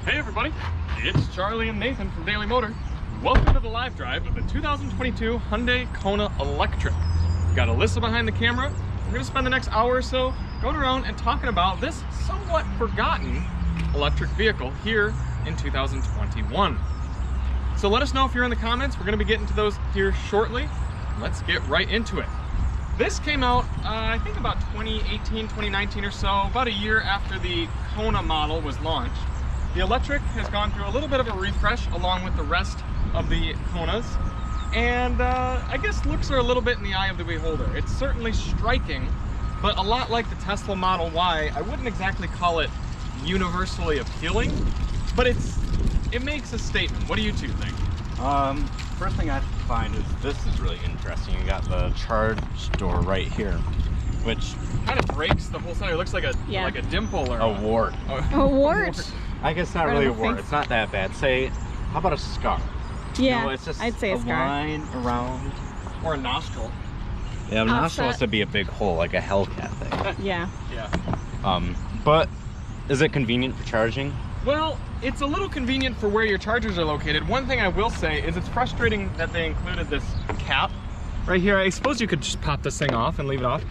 Hey everybody, it's Charlie and Nathan from Daily Motor. Welcome to the live drive of the 2022 Hyundai Kona Electric. We've got Alyssa behind the camera. We're going to spend the next hour or so going around and talking about this somewhat forgotten electric vehicle here in 2021. So let us know if you're in the comments. We're going to be getting to those here shortly. Let's get right into it. This came out, I think about 2018, 2019 or so, about a year after the Kona model was launched. The electric has gone through a little bit of a refresh along with the rest of the Konas, and I guess looks are a little bit in the eye of the beholder. It's certainly striking, but a lot like the Tesla Model Y, I wouldn't exactly call it universally appealing, but it makes a statement. What do you two think? First thing I find is this is really interesting. You got the charge door right here, which kind of breaks the whole side. It looks like a dimple or a wart. A wart? I guess not really a wart. It's not that bad. Say, how about a scar? Yeah, you know, it's just I'd say a scar. line around. Or a nostril. Yeah, a nostril has to be a big hole, like a Hellcat thing. Yeah. Yeah. But is it convenient for charging? Well, it's a little convenient for where your chargers are located. One thing I will say is it's frustrating that they included this cap right here. I suppose you could just pop this thing off and leave it off,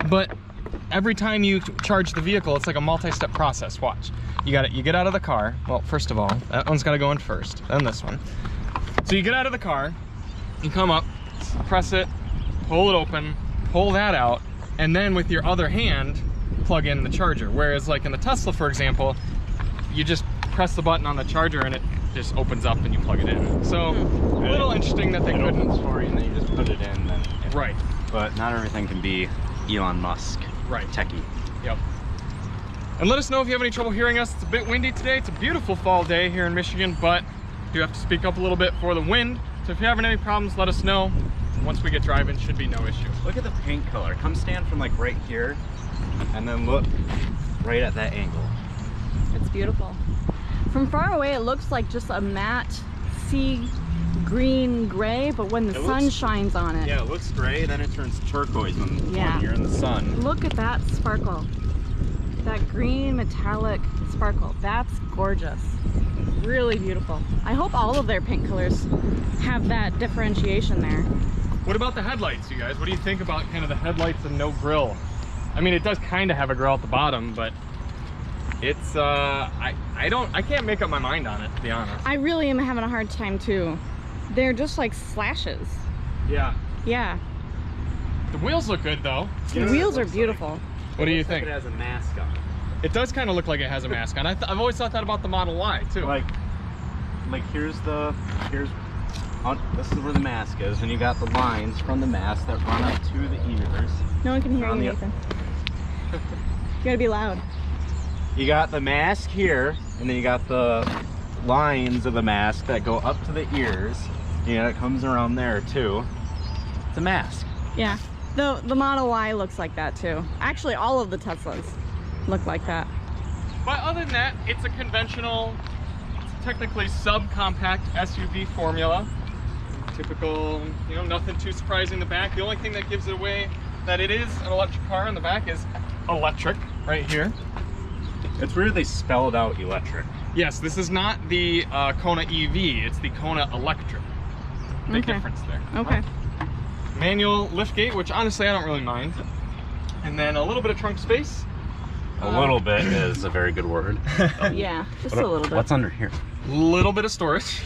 but every time you charge the vehicle, it's like a multi-step process. Watch. You get out of the car. Well, first of all, that one's got to go in first, then this one. So you get out of the car, you come up, press it, pull it open, pull that out, and then with your other hand, plug in the charger. Whereas like in the Tesla, for example, you just press the button on the charger and it just opens up and you plug it in. So a little interesting that they couldn't. Opens for you and then you just put it in. Then right. But not everything can be Elon Musk. Right. Techie. Yep. And let us know if you have any trouble hearing us. It's a bit windy today. It's a beautiful fall day here in Michigan, but you have to speak up a little bit for the wind. So if you're having any problems, let us know. Once we get driving, should be no issue. Look at the paint color. Come stand from like right here and then look right at that angle. It's beautiful. From far away, it looks like just a matte sea green gray, but when the sun shines on it. Yeah, it looks gray, then it turns turquoise when you're in the sun. Look at that sparkle. That green metallic sparkle. That's gorgeous. Really beautiful. I hope all of their paint colors have that differentiation there. What about the headlights, you guys? What do you think about kind of the headlights and no grill? I mean, it does kind of have a grill at the bottom, but it's I can't make up my mind on it, to be honest. I really am having a hard time too. They're just like slashes. Yeah. Yeah. The wheels look good though. The wheels are beautiful. What do you think? It has a mask on. It does kind of look like it has a mask on. I've always thought that about the Model Y too. Like here's this is where the mask is, and you got the lines from the mask that run up to the ears. No one can hear you, Nathan. You gotta be loud. You got the mask here, and then you got the lines of the mask that go up to the ears. Yeah, it comes around there too. It's a mask. Yeah, the Model Y looks like that too. Actually, all of the Teslas look like that. But other than that, it's a conventional, technically subcompact SUV formula. Typical, you know, nothing too surprising in the back. The only thing that gives it away that it is an electric car in the back is electric right here. It's weird they spelled out electric. Yes, this is not the Kona EV, it's the Kona Electric. Big difference there. Okay. Manual liftgate, which honestly I don't really mind. And then a little bit of trunk space. A little bit is a very good word. Yeah, just a little bit. What's under here? Little bit of storage.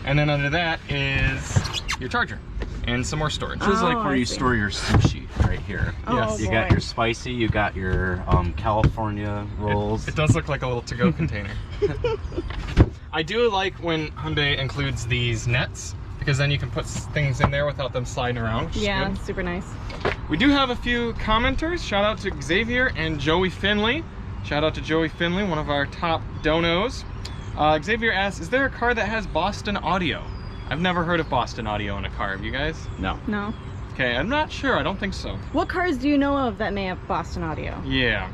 And then under that is your charger and some more storage. This is like where you store your sushi right here. Yes. You got your spicy, you got your California rolls. It does look like a little to-go container. I do like when Hyundai includes these nets, because then you can put things in there without them sliding around. Yeah, super nice. We do have a few commenters. Shout out to Xavier and Joey Finley. Shout out to Joey Finley, one of our top donos. Xavier asks, is there a car that has Boston audio? I've never heard of Boston audio in a car. Have you guys? No. No. Okay, I'm not sure. I don't think so. What cars do you know of that may have Boston audio? Yeah.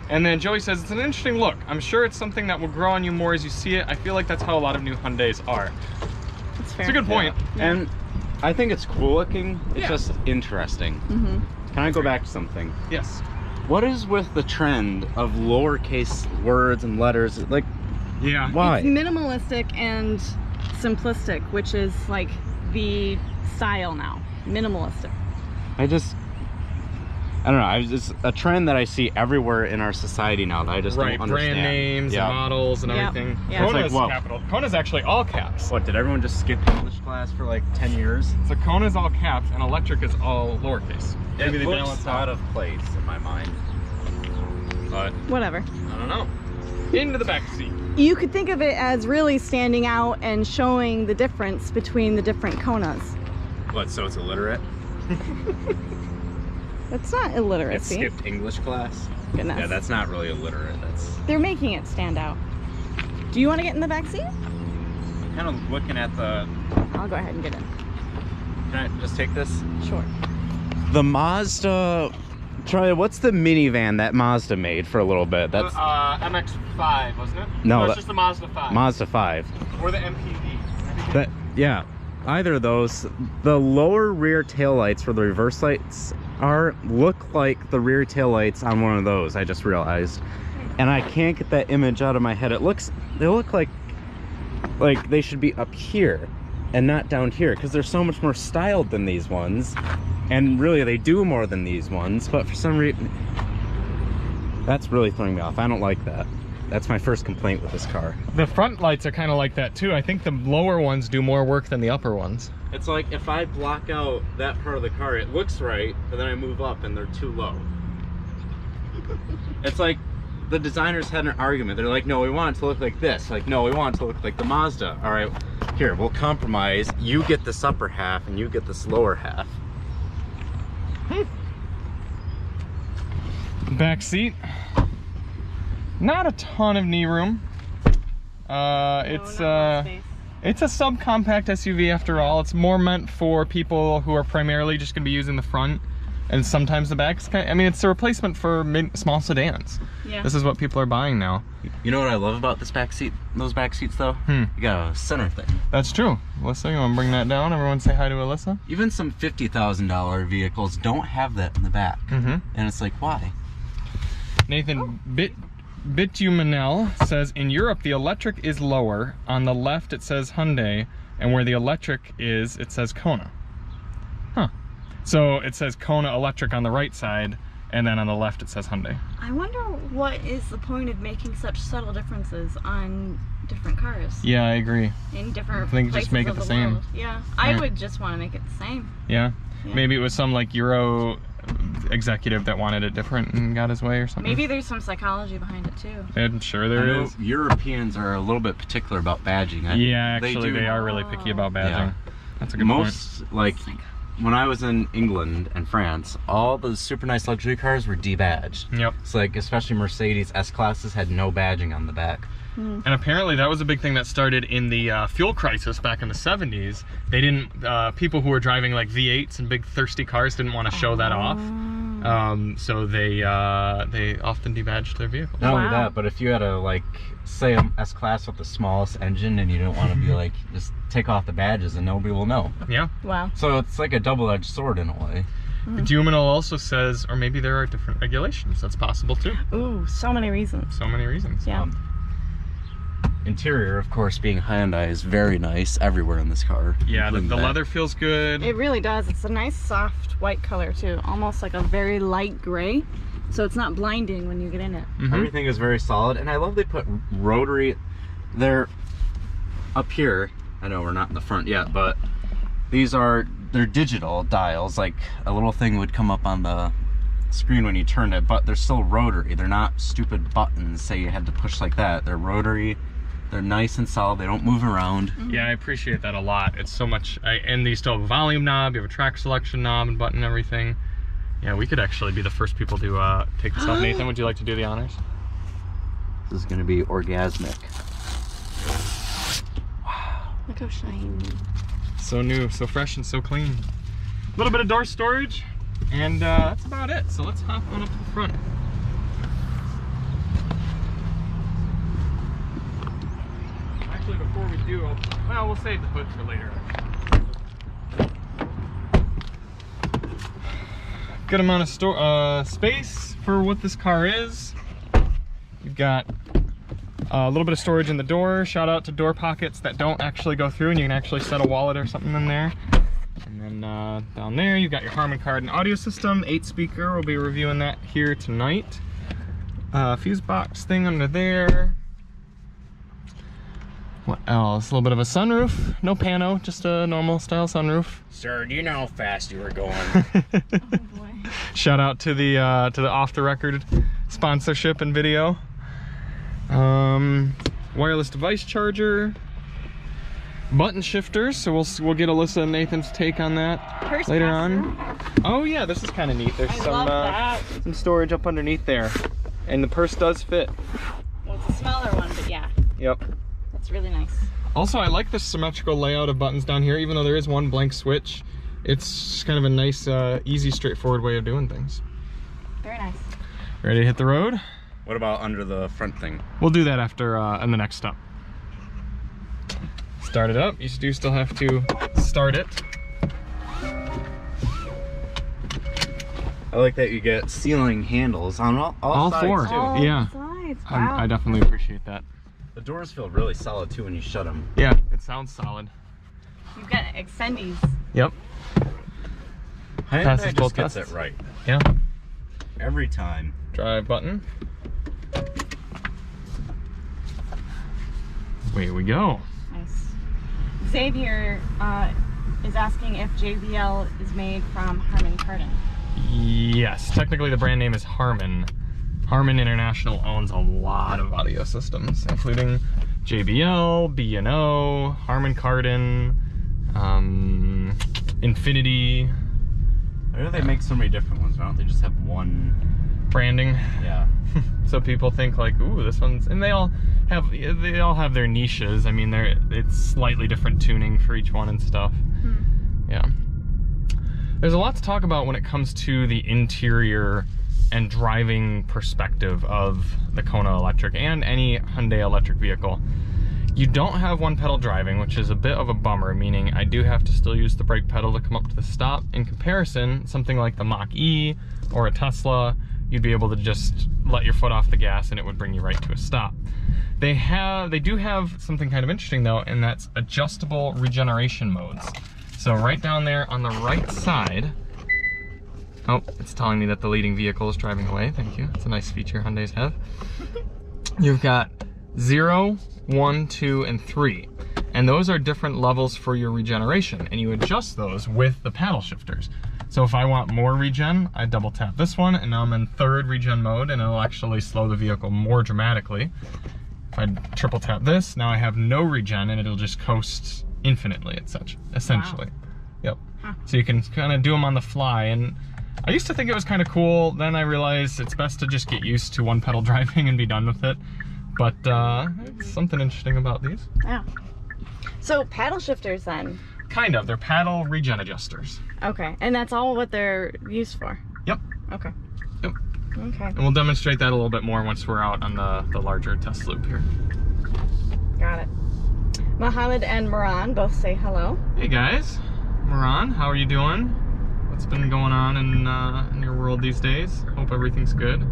And then Joey says, it's an interesting look. I'm sure it's something that will grow on you more as you see it. I feel like that's how a lot of new Hyundais are. That's fair. It's a good point. Yeah. And I think it's cool looking. It's just interesting. Can I go back to something? Yes. What is with the trend of lowercase words and letters? Like, Yeah. Why? It's minimalistic and simplistic, which is like the style now. Minimalistic. I don't know. It's a trend that I see everywhere in our society now that I just don't understand. Brand names and models and everything. Yeah. Kona's like, capital. Kona's actually all caps. What, did everyone just skip English class for like 10 years? So Kona's all caps and electric is all lowercase. Maybe It they looks balance out out. of place in my mind. But Whatever. I don't know. Into the back seat. You could think of it as really standing out and showing the difference between the different Konas. what, so it's illiterate? That's not It illiteracy. skipped English class? Goodness. Yeah, that's not really illiterate. That's They're making it stand out. Do you want to get in the back seat? kind of looking at the... I'll go ahead and get in. Can I just take this? Sure. The Mazda... Charlie, what's the minivan that Mazda made for a little bit? That's MX-5, wasn't it? No, it's that- just the Mazda 5. Mazda 5. Or the MPV. That, yeah, either of those. The lower rear taillights where the reverse lights look like the rear taillights on one of those, I just realized. And I can't get that image out of my head. They look like they should be up here and not down here, because they're so much more styled than these ones. And really, they do more than these ones, but for some reason, that's really throwing me off. I don't like that. That's my first complaint with this car. The front lights are kind of like that too. I think the lower ones do more work than the upper ones. It's like if I block out that part of the car, it looks right, but then I move up and they're too low. It's like the designers had an argument. They're like, no, we want it to look like this. Like, no, we want it to look like the Mazda. All right, here, we'll compromise. You get this upper half and you get this lower half. Back seat. Not a ton of knee room. It's a subcompact SUV after all. It's more meant for people who are primarily just going to be using the front and sometimes the back. I mean, it's a replacement for small sedans. Yeah. This is what people are buying now. You know what I love about this back seat? Those back seats, though? You got a center thing. That's true. Alyssa, you want to bring that down? Everyone say hi to Alyssa. Even some $50,000 vehicles don't have that in the back. And it's like, why? Nathan Bitumanel says, in Europe, the electric is lower. On the left, it says Hyundai, and where the electric is, it says Kona. Huh. So it says Kona electric on the right side, and then on the left, it says Hyundai. I wonder what is the point of making such subtle differences on different cars Yeah, I agree. in different I think places just make it of the same. world. Yeah, I Right. would just want to make it the same. Yeah? Yeah. Maybe it was some like Euro executive that wanted it different and got his way or something. Maybe there's some psychology behind it too. I'm sure I there know is. Europeans are a little bit particular about badging. Yeah, actually, they are really picky about badging. Yeah. That's a good point. Most, like, when I was in England and France, all the super nice luxury cars were debadged. Yep. It's like, especially Mercedes S-Classes had no badging on the back. And apparently that was a big thing that started in the fuel crisis back in the 70s. They didn't, people who were driving like V8s and big thirsty cars didn't want to show that off. So they often debadged their vehicles. Not only Wow. that, but if you had a, like, say an S-Class with the smallest engine and you don't want to be like, just take off the badges and nobody will know. Yeah. Wow. So it's like a double-edged sword in a way. Duminal also says, or maybe there are different regulations. That's possible too. Ooh, so many reasons. So many reasons. Yeah. Interior, of course, being Hyundai, is very nice everywhere in this car. Yeah, the including back. leather feels good. It really does. It's a nice soft white color too, almost like a very light gray. So it's not blinding when you get in it. Everything is very solid, and I love they put rotary. They're up here. I know we're not in the front yet, but they're digital dials. Like a little thing would come up on the screen when you turned it, but they're still rotary. They're not stupid buttons. Say you had to push like that. They're rotary. They're nice and solid. They don't move around. Yeah, I appreciate that a lot. It's so much, and you still have a volume knob, you have a track selection knob and button and everything. Yeah, we could actually be the first people to take this off. Nathan, would you like to do the honors? This is going to be orgasmic. Look how shiny. So new, so fresh, and so clean. A little bit of door storage, and that's about it. So let's hop on up to the front. Actually, before we do, we'll save the hood for later. Good amount of space for what this car is. You've got A little bit of storage in the door. Shout out to door pockets that don't actually go through, and you can actually set a wallet or something in there. And then down there, you've got your Harman Kardon audio system, 8-speaker. We'll be reviewing that here tonight. Fuse box thing under there. What else? A little bit of a sunroof. No pano, just a normal style sunroof. Sir, do you know how fast you were going? Oh boy. Shout out to the off the record sponsorship and video. Wireless device charger. Button shifters, so we'll get Alyssa and Nathan's take on that Purse later passenger. on. Oh yeah, this is kind of neat. There's some storage up underneath there, and the purse does fit. Well, it's a smaller one, but yeah. Yep. That's really nice. Also, I like the symmetrical layout of buttons down here, even though there is one blank switch. It's kind of a nice, easy, straightforward way of doing things. Very nice. Ready to hit the road? What about under the front thing? We'll do that after in the next stop. Start it up. You do still have to start it. I like that you get ceiling handles on all sides four. too. All Yeah. sides. Wow. I definitely appreciate that. The doors feel really solid too when you shut them. Yeah, it sounds solid. You've got extendies. Yep. Passes Hyundai both just gets tests. it right Yeah. every time. Drive button. Away we go. Nice. Xavier is asking if JBL is made from Harman Kardon. Yes, technically the brand name is Harman. Harman International owns a lot of audio systems, including JBL, B&O, Harman Kardon, Infinity. Why do they make so many different ones? Why don't they just have one? Branding. Yeah. So people think like, ooh, this one's, and they all have their niches. I mean, it's slightly different tuning for each one and stuff. Yeah. There's a lot to talk about when it comes to the interior and driving perspective of the Kona electric and any Hyundai electric vehicle. You don't have one pedal driving, which is a bit of a bummer, meaning I do have to still use the brake pedal to come up to the stop. In comparison, something like the Mach-E or a Tesla, you'd be able to just let your foot off the gas and it would bring you right to a stop. They do have something kind of interesting though, and that's adjustable regeneration modes. So right down there on the right side, oh, it's telling me that the leading vehicle is driving away. Thank you. It's a nice feature Hyundais have. You've got 0, 1, 2, and 3. And those are different levels for your regeneration, and you adjust those with the paddle shifters. So if I want more regen, I double tap this one, and now I'm in 3rd regen mode, and it'll actually slow the vehicle more dramatically. If I triple tap this, now I have no regen, and it'll just coast infinitely, essentially. Wow. Yep. Huh. So you can kind of do them on the fly, and I used to think it was kind of cool, then I realized it's best to just get used to one pedal driving and be done with it. But it's something interesting about these. Yeah. So paddle shifters then? Kind of. They're paddle regen adjusters. Okay. And that's all what they're used for? Yep. Okay. Yep. Okay. And we'll demonstrate that a little bit more once we're out on the larger test loop here. Got it. Mohammed and Miran both say hello. Hey guys. Miran, how are you doing? What's been going on in your world these days? Hope everything's good.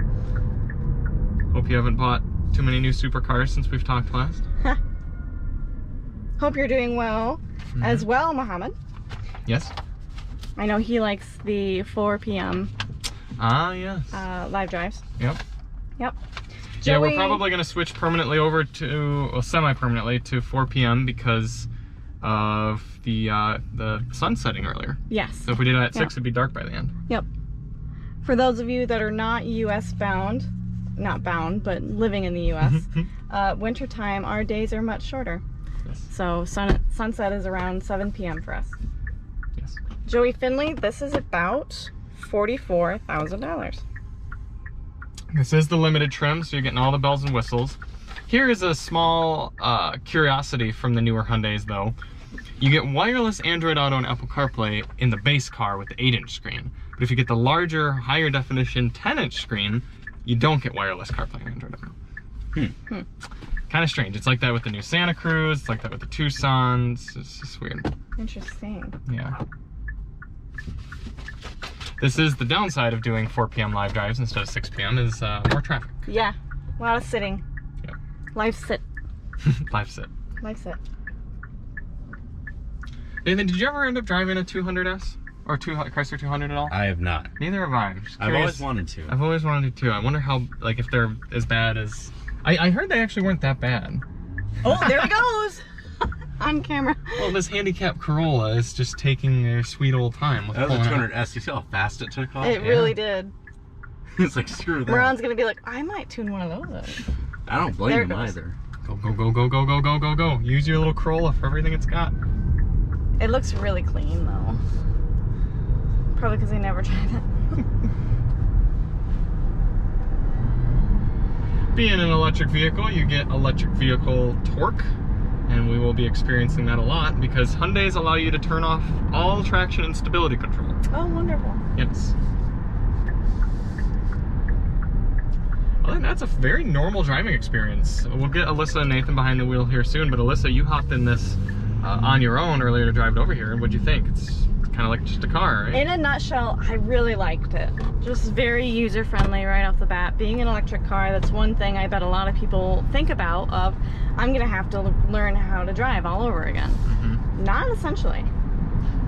Hope you haven't bought too many new supercars since we've talked last. Hope you're doing well as well, Mohammed. Yes. I know he likes the 4 p.m. Yes. Live drives. Yep. Yep. Yeah, we're probably going to switch permanently over to, well, semi-permanently to 4 p.m. because of the sun setting earlier. Yes. So if we did it at 6, it'd be dark by the end. Yep. For those of you that are not U.S. bound, not bound, but living in the U.S., wintertime, our days are much shorter. Yes. So sunset is around 7 p.m. for us. Yes. Joey Finley, this is about $44,000. This is the limited trim, so you're getting all the bells and whistles. Here is a small curiosity from the newer Hyundais though. You get wireless Android Auto and Apple CarPlay in the base car with the 8-inch screen. But if you get the larger, higher definition 10-inch screen, you don't get wireless CarPlay or Android Auto. Kind of strange. It's like that with the new Santa Cruz, it's like that with the Tucsons. It's just weird. Interesting. Yeah. This is the downside of doing 4 p.m. live drives instead of 6 p.m. is more traffic. Yeah, a lot of sitting. Yeah. Life sit. Life sit. Life sit. Nathan, did you ever end up driving a 200S? Or Chrysler 200 at all? I have not. Neither have I. I'm just I've always wanted to. I've always wanted to too. I wonder how, like, if they're as bad as... I heard they actually weren't that bad. Oh, there he goes! On camera. Well, this handicapped Corolla is just taking their sweet old time. That was a 200S. You see how fast it took off? It really did. It's like, screw that. Moran's gonna be like, I might tune one of those up. I don't blame him either. Go, go, go, go, go, go, go, go, go. Use your little Corolla for everything it's got. It looks really clean though. Probably because I never tried it. Being an electric vehicle, you get electric vehicle torque, and we will be experiencing that a lot because Hyundais allow you to turn off all traction and stability control. Oh, wonderful. Yes. Well, that's a very normal driving experience. We'll get Alyssa and Nathan behind the wheel here soon, but Alyssa, you hopped in this on your own earlier to drive it over here. What'd you think? It's kind of like just a car, right? In a nutshell, I really liked it. Just very user-friendly right off the bat. Being an electric car, that's one thing I bet a lot of people think about of, I'm gonna have to learn how to drive all over again. Mm-hmm. Not essentially.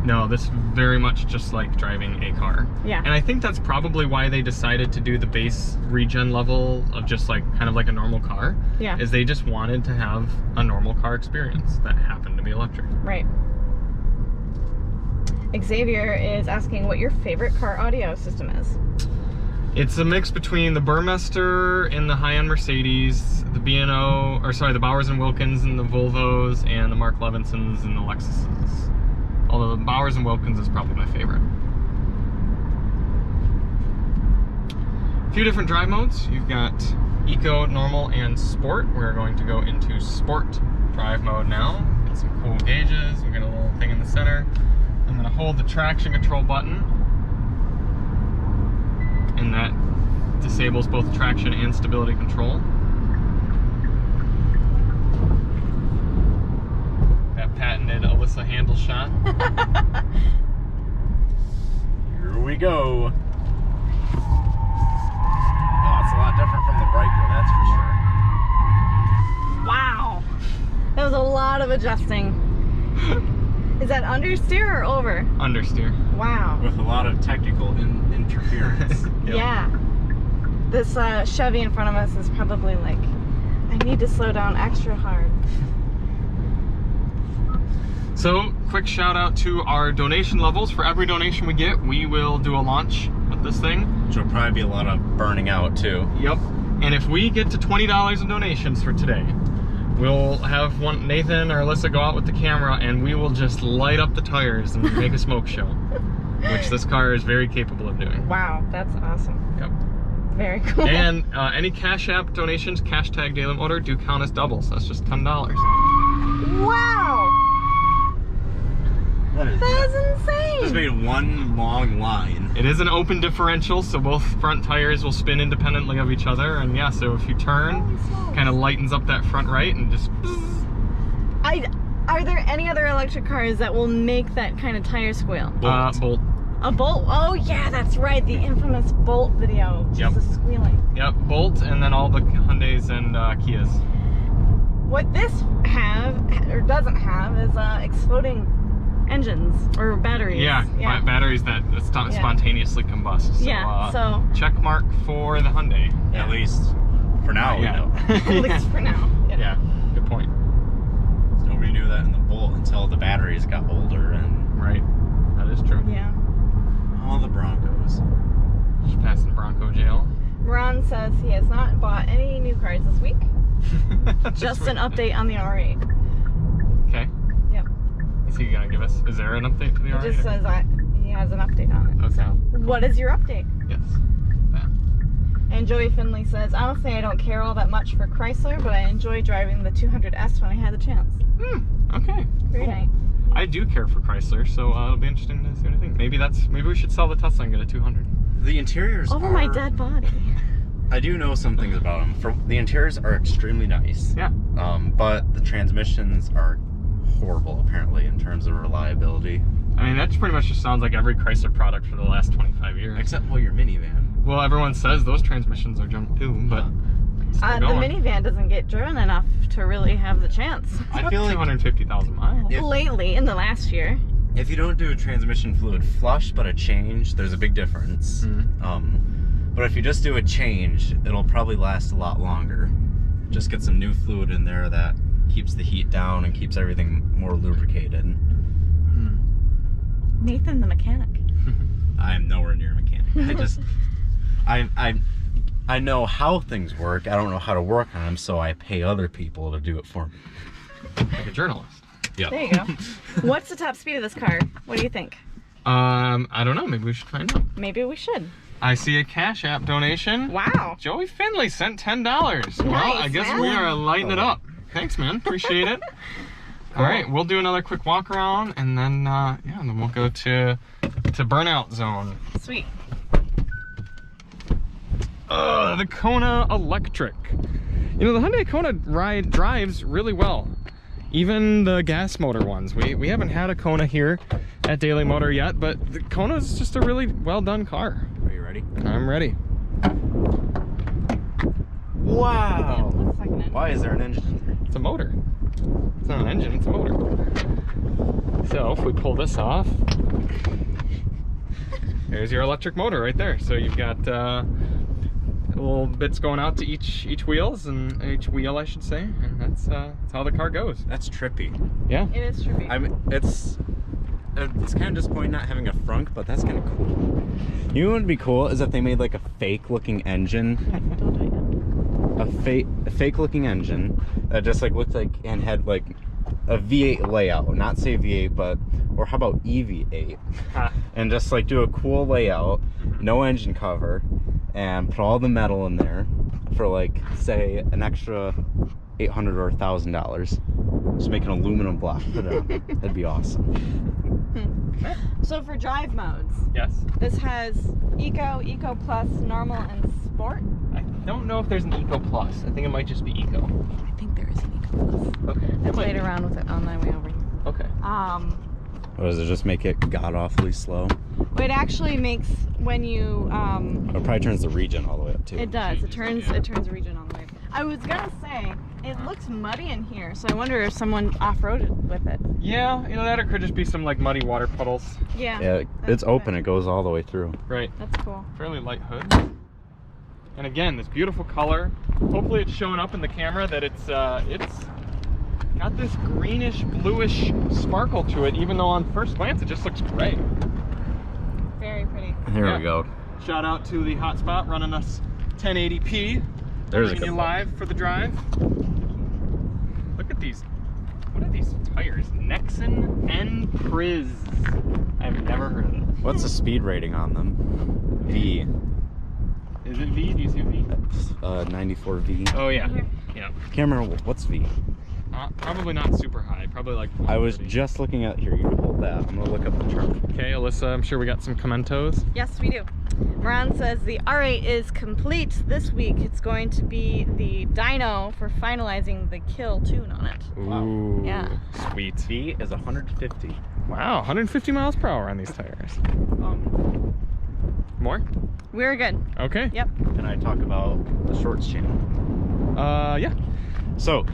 No, this is very much just like driving a car. Yeah. And I think that's probably why they decided to do the base regen level of just like kind of like a normal car. Yeah. Is they just wanted to have a normal car experience that happened to be electric. Right. Xavier is asking what your favorite car audio system is. It's a mix between the Burmester and the high-end Mercedes, the B&O, or sorry, the Bowers & Wilkins and the Volvos, and the Mark Levinsons and the Lexuses. Although the Bowers & Wilkins is probably my favorite. A few different drive modes. You've got Eco, Normal, and Sport. We're going to go into Sport drive mode now. Get some cool gauges. We've got a little thing in the center. I'm going to hold the traction control button, and that disables both traction and stability control. That patented Alyssa handle shot. Here we go. Oh, it's a lot different from the Riker, that's for sure. Wow. That was a lot of adjusting. Is that understeer or over? Understeer. Wow. With a lot of technical interference. Yep. Yeah. This Chevy in front of us is probably like, I need to slow down extra hard. So, quick shout out to our donation levels. For every donation we get, we will do a launch with this thing. Which will probably be a lot of burning out too. Yep. And if we get to $20 in donations for today, we'll have Nathan or Alyssa go out with the camera and we will just light up the tires and make a smoke show. Which this car is very capable of doing. Wow, that's awesome. Yep. Very cool. And any Cash App donations, #Daily Motor, do count as doubles. That's just $10. Wow! That is insane! just made one long line. It is an open differential, so both front tires will spin independently of each other. And yeah, so if you turn, kind of lightens up that front right and just... Are there any other electric cars that will make that kind of tire squeal? Bolt. A Bolt? Oh yeah, that's right. The infamous Bolt video. Just the squealing. Yep, Bolt, and then all the Hyundais and Kias. What this doesn't have is exploding engines or batteries. Yeah, batteries that spontaneously combust. So, so check mark for the Hyundai. Yeah. At least for now, we know. At least for now. Yeah, good point. Nobody knew that in the Bolt until the batteries got older and... Right, that is true. Yeah. All the Broncos. Just passing Bronco jail. Ron says he has not bought any new cars this week. Just an update on the R8. Okay. Yep. Is he gonna give us? Is there an update to the R8? It just says that he has an update on it. Okay. So, what is your update? Yes. That. And Joey Finley says, honestly, I don't care all that much for Chrysler, but I enjoy driving the 200S when I had the chance. Okay. Very cool. nice. I do care for Chrysler, so it'll be interesting to see what I think. Maybe we should sell the Tesla and get a 200. The interiors Over my dead body. I do know some things about them. The interiors are extremely nice. Yeah. But the transmissions are horrible, apparently, in terms of reliability. I mean, that pretty much just sounds like every Chrysler product for the last 25 years. Except for your minivan. Well, everyone says those transmissions are junk too, but The minivan doesn't get driven enough to really have the chance. I feel like 250,000 miles. Lately, in the last year. If you don't do a transmission fluid flush but a change, there's a big difference. But if you just do a change, it'll probably last a lot longer. Just get some new fluid in there that keeps the heat down and keeps everything more lubricated. Nathan, the mechanic. I am nowhere near a mechanic. I know how things work. I don't know how to work on them, so I pay other people to do it for me. Like a journalist. Yeah. There you go. What's the top speed of this car? What do you think? I don't know. Maybe we should find out. Maybe we should. I see a Cash App donation. Wow. Joey Finley sent $10. Well, I guess man. we are lighting it up. Thanks, man. Appreciate it. All right, we'll do another quick walk around, and then then we'll go to Burnout Zone. Sweet. The Kona Electric. You know, the Hyundai Kona drives really well. Even the gas motor ones. We haven't had a Kona here at Daily Motor yet, but the Kona is just a really well done car. Are you ready? I'm ready. Wow. Yeah, looks like an engine. Why is there an engine in there? It's a motor. It's not an engine, it's a motor. So if we pull this off, there's your electric motor right there. So you've got little bits going out to each wheels, and each wheel I should say, and that's how the car goes. That's trippy. Yeah. It is trippy. I mean, it's kind of disappointing not having a frunk, but that's kind of cool. You know what would be cool is if they made like a fake looking engine. Don't do it yet. A fake looking engine that just like looked like and had like a V8 layout, not say V8, but or how about EV8, and just like do a cool layout, no engine cover, and put all the metal in there for like say an extra $800 or $1,000. Just make an aluminum block for them. That'd be awesome. So for drive modes, Yes. this has Eco, Eco Plus, Normal, and Sport. I don't know if there's an Eco Plus. I think it might just be Eco. I think there is an Eco Plus. Okay. I played around with it on my way over here. Okay. Or does it just make it god awfully slow? It actually makes when you It probably turns the regen all the way up too. it does. It turns the region on the way. I was gonna say it looks muddy in here, so I wonder if someone off-roaded with it. Yeah, you know, that or could just be some like muddy water puddles. Yeah. Yeah, that's it's open. good. It goes all the way through. Right. That's cool. Fairly light hood. And again, this beautiful color. Hopefully it's showing up in the camera that it's got this greenish, bluish sparkle to it, even though on first glance it just looks gray. Very pretty. Here we go. Shout out to the hotspot running us 1080p. There's a Bringing good you one. live for the drive. Look at these. What are these tires? Nexen N Priz. I've never heard of them. What's the speed rating on them? V. Is it V? Do you see a V? 94V. Oh yeah. Here. Yeah. Can't remember what's V. Probably not super high. Probably like. I was 130. just looking at here. You can hold that. I'm gonna look up the term. Okay, Alyssa. I'm sure we got some commentos. Yes, we do. Miran says the R8 is complete this week. It's going to be the dyno for finalizing the kill tune on it. Ooh. Yeah. Sweet. V is 150. Wow. 150 miles per hour on these tires. More? We're good. Okay. Yep. Can I talk about the shorts channel? Yeah. So,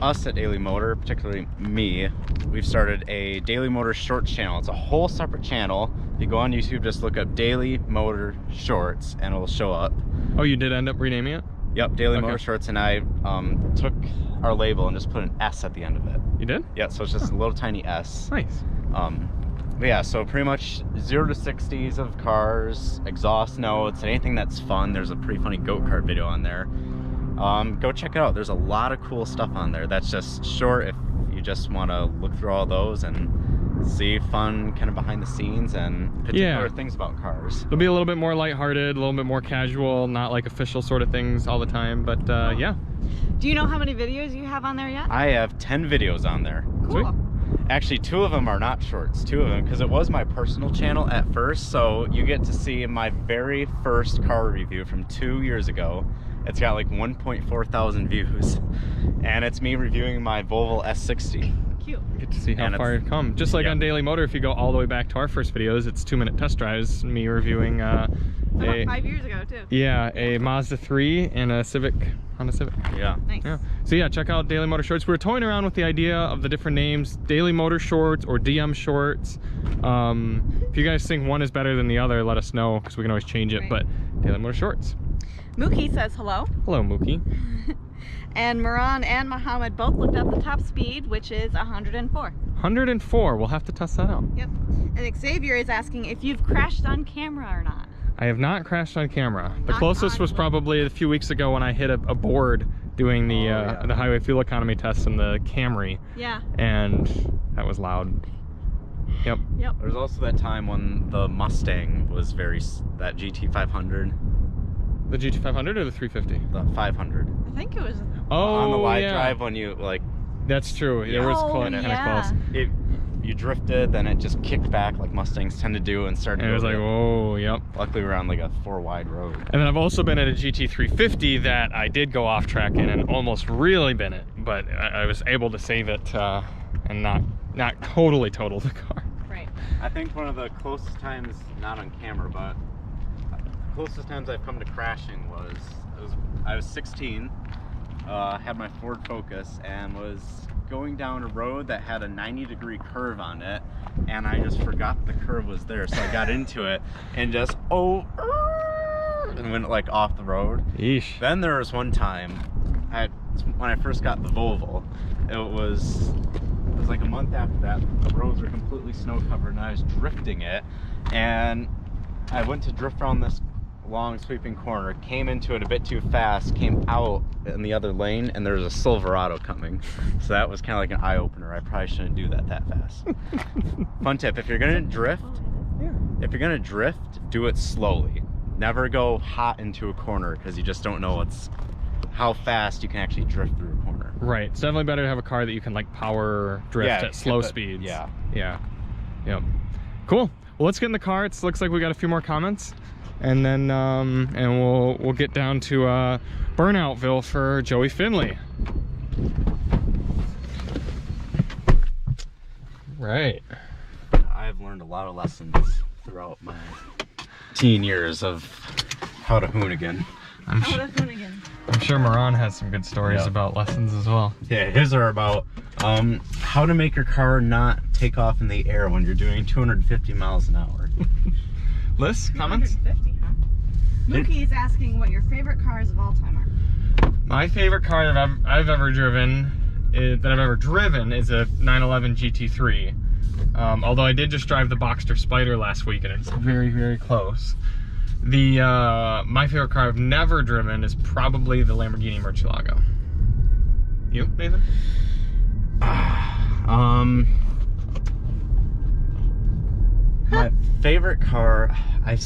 us at Daily Motor, particularly me, we've started a Daily Motor Shorts channel. It's a whole separate channel. If you go on YouTube, just look up Daily Motor Shorts and it'll show up. Oh, you did end up renaming it? Yep, Daily Okay. Motor Shorts, and I took our label and just put an S at the end of it. You did? Yeah, so it's just a little tiny S. Nice. But yeah, so pretty much 0 to 60s of cars, exhaust notes, and anything that's fun. There's a pretty funny go-kart video on there. Go check it out. There's a lot of cool stuff on there. That's just short if you just want to look through all those and see fun kind of behind the scenes and particular things about cars. It'll be a little bit more lighthearted, a little bit more casual, not like official sort of things all the time, but yeah. Do you know how many videos you have on there yet? I have 10 videos on there. Sweet. Cool. Actually, 2 of them are not shorts, 2 of them, because it was my personal channel at first, so you get to see my very first car review from 2 years ago. It's got like 1.4 thousand views, and it's me reviewing my Volvo S60. Cute. Get to see how And far it's- you've come. Just like Yep. on Daily Motor, if you go all the way back to our first videos, it's 2-minute test drives, me reviewing About 5 years ago too. Yeah, a Mazda 3 and a Honda Civic. Yeah. Nice. Yeah. So yeah, check out Daily Motor Shorts. We were toying around with the idea of the different names, Daily Motor Shorts or DM Shorts. If you guys think one is better than the other, let us know because we can always change it. Right. But Daily Motor Shorts. Mookie says hello. Hello, Mookie. And Miran and Muhammad both looked up the top speed, which is 104. 104. We'll have to test that out. Yep. And Xavier is asking if you've crashed on camera or not. I have not crashed on camera. The Knock closest on was wood. probably a few weeks ago when I hit a board doing the the highway fuel economy test in the Camry. Yeah. And that was loud. Yep. Yep. There's also that time when the Mustang was that GT 500. The GT500 or the 350? The 500. I think it was. Oh, on the wide yeah. drive when you like That's true. It was kind of close. you drifted, then it just kicked back like Mustangs tend to do and started. And it was like, whoa, yep. Luckily, we're on like a 4 wide road. And then I've also been at a GT350 that I did go off track in and almost really been it, but I was able to save it and not totally total the car. Right. I think one of the closest times, not on camera, but closest times I've come to crashing was I was 16, had my Ford Focus, and was going down a road that had a 90-degree curve on it, and I just forgot the curve was there, so I got into it and just and went like off the road. Yeesh. Then there was one time when I first got the Volvo, it was like a month after that, the roads were completely snow covered and I was drifting it, and I went to drift around this long sweeping corner, came into it a bit too fast, came out in the other lane, and there was a Silverado coming. So that was kind of like an eye-opener. I probably shouldn't do that fast. Fun tip, if you're gonna drift, do it slowly. Never go hot into a corner because you just don't know how fast you can actually drift through a corner. Right. It's definitely better to have a car that you can like power drift at slow speeds. Yeah. Yeah. Yep. Cool. Well, let's get in the car. It looks like we got a few more comments. And then and we'll get down to Burnoutville for Joey Finley. Right. I've learned a lot of lessons throughout my teen years of how to hoonigan. I'm sure Miran has some good stories about lessons as well. Yeah, his are about how to make your car not take off in the air when you're doing 250 miles an hour. Liz, comments? 250, huh? Mookie is asking what your favorite cars of all time are. My favorite car that I've ever driven is a 911 GT3. Although I did just drive the Boxster Spider last week and it's very, very close. My favorite car I've never driven is probably the Lamborghini Murcielago. You, Nathan? My favorite car, I'd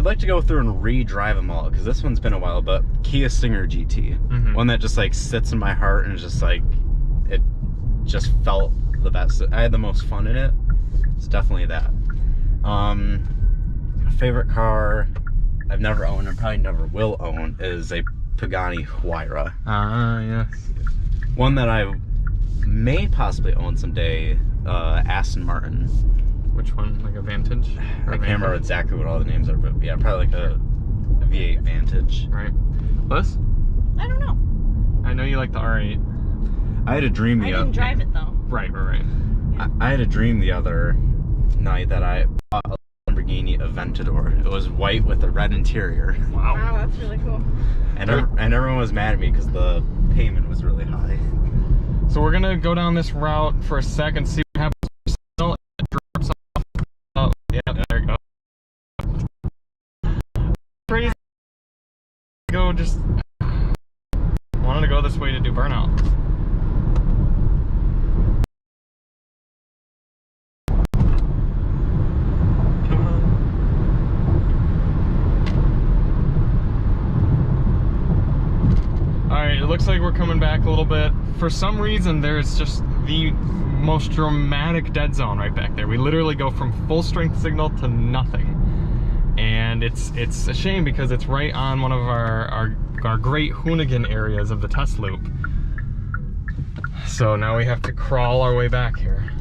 like to go through and re-drive them all because this one's been a while, but Kia Stinger GT. Mm-hmm. One that just like sits in my heart and just like, it just felt the best. I had the most fun in it. It's definitely that. Favorite car I've never owned and probably never will own is a Pagani Huayra. Yes. One that I may possibly own someday, Aston Martin. Which one? Like a Vantage? I can't remember exactly what all the names are, but yeah, probably like a V8 Vantage. Right. Liz? I don't know. I know you like the R8. I had a dream I didn't drive it though. Right. Yeah. I had a dream the other night that I bought a Lamborghini Aventador. It was white with a red interior. Wow. Wow, that's really cool. And everyone was mad at me because the payment was really high. So we're gonna go down this route for a second, see what happens. Oh, yeah, there you go. Crazy. Go just wanted to go this way to do Burnout. Alright, it looks like we're coming back a little bit. For some reason, there's just the most dramatic dead zone right back there. We literally go from full strength signal to nothing. And it's a shame because it's right on one of our great hoonigan areas of the test loop. So now we have to crawl our way back here.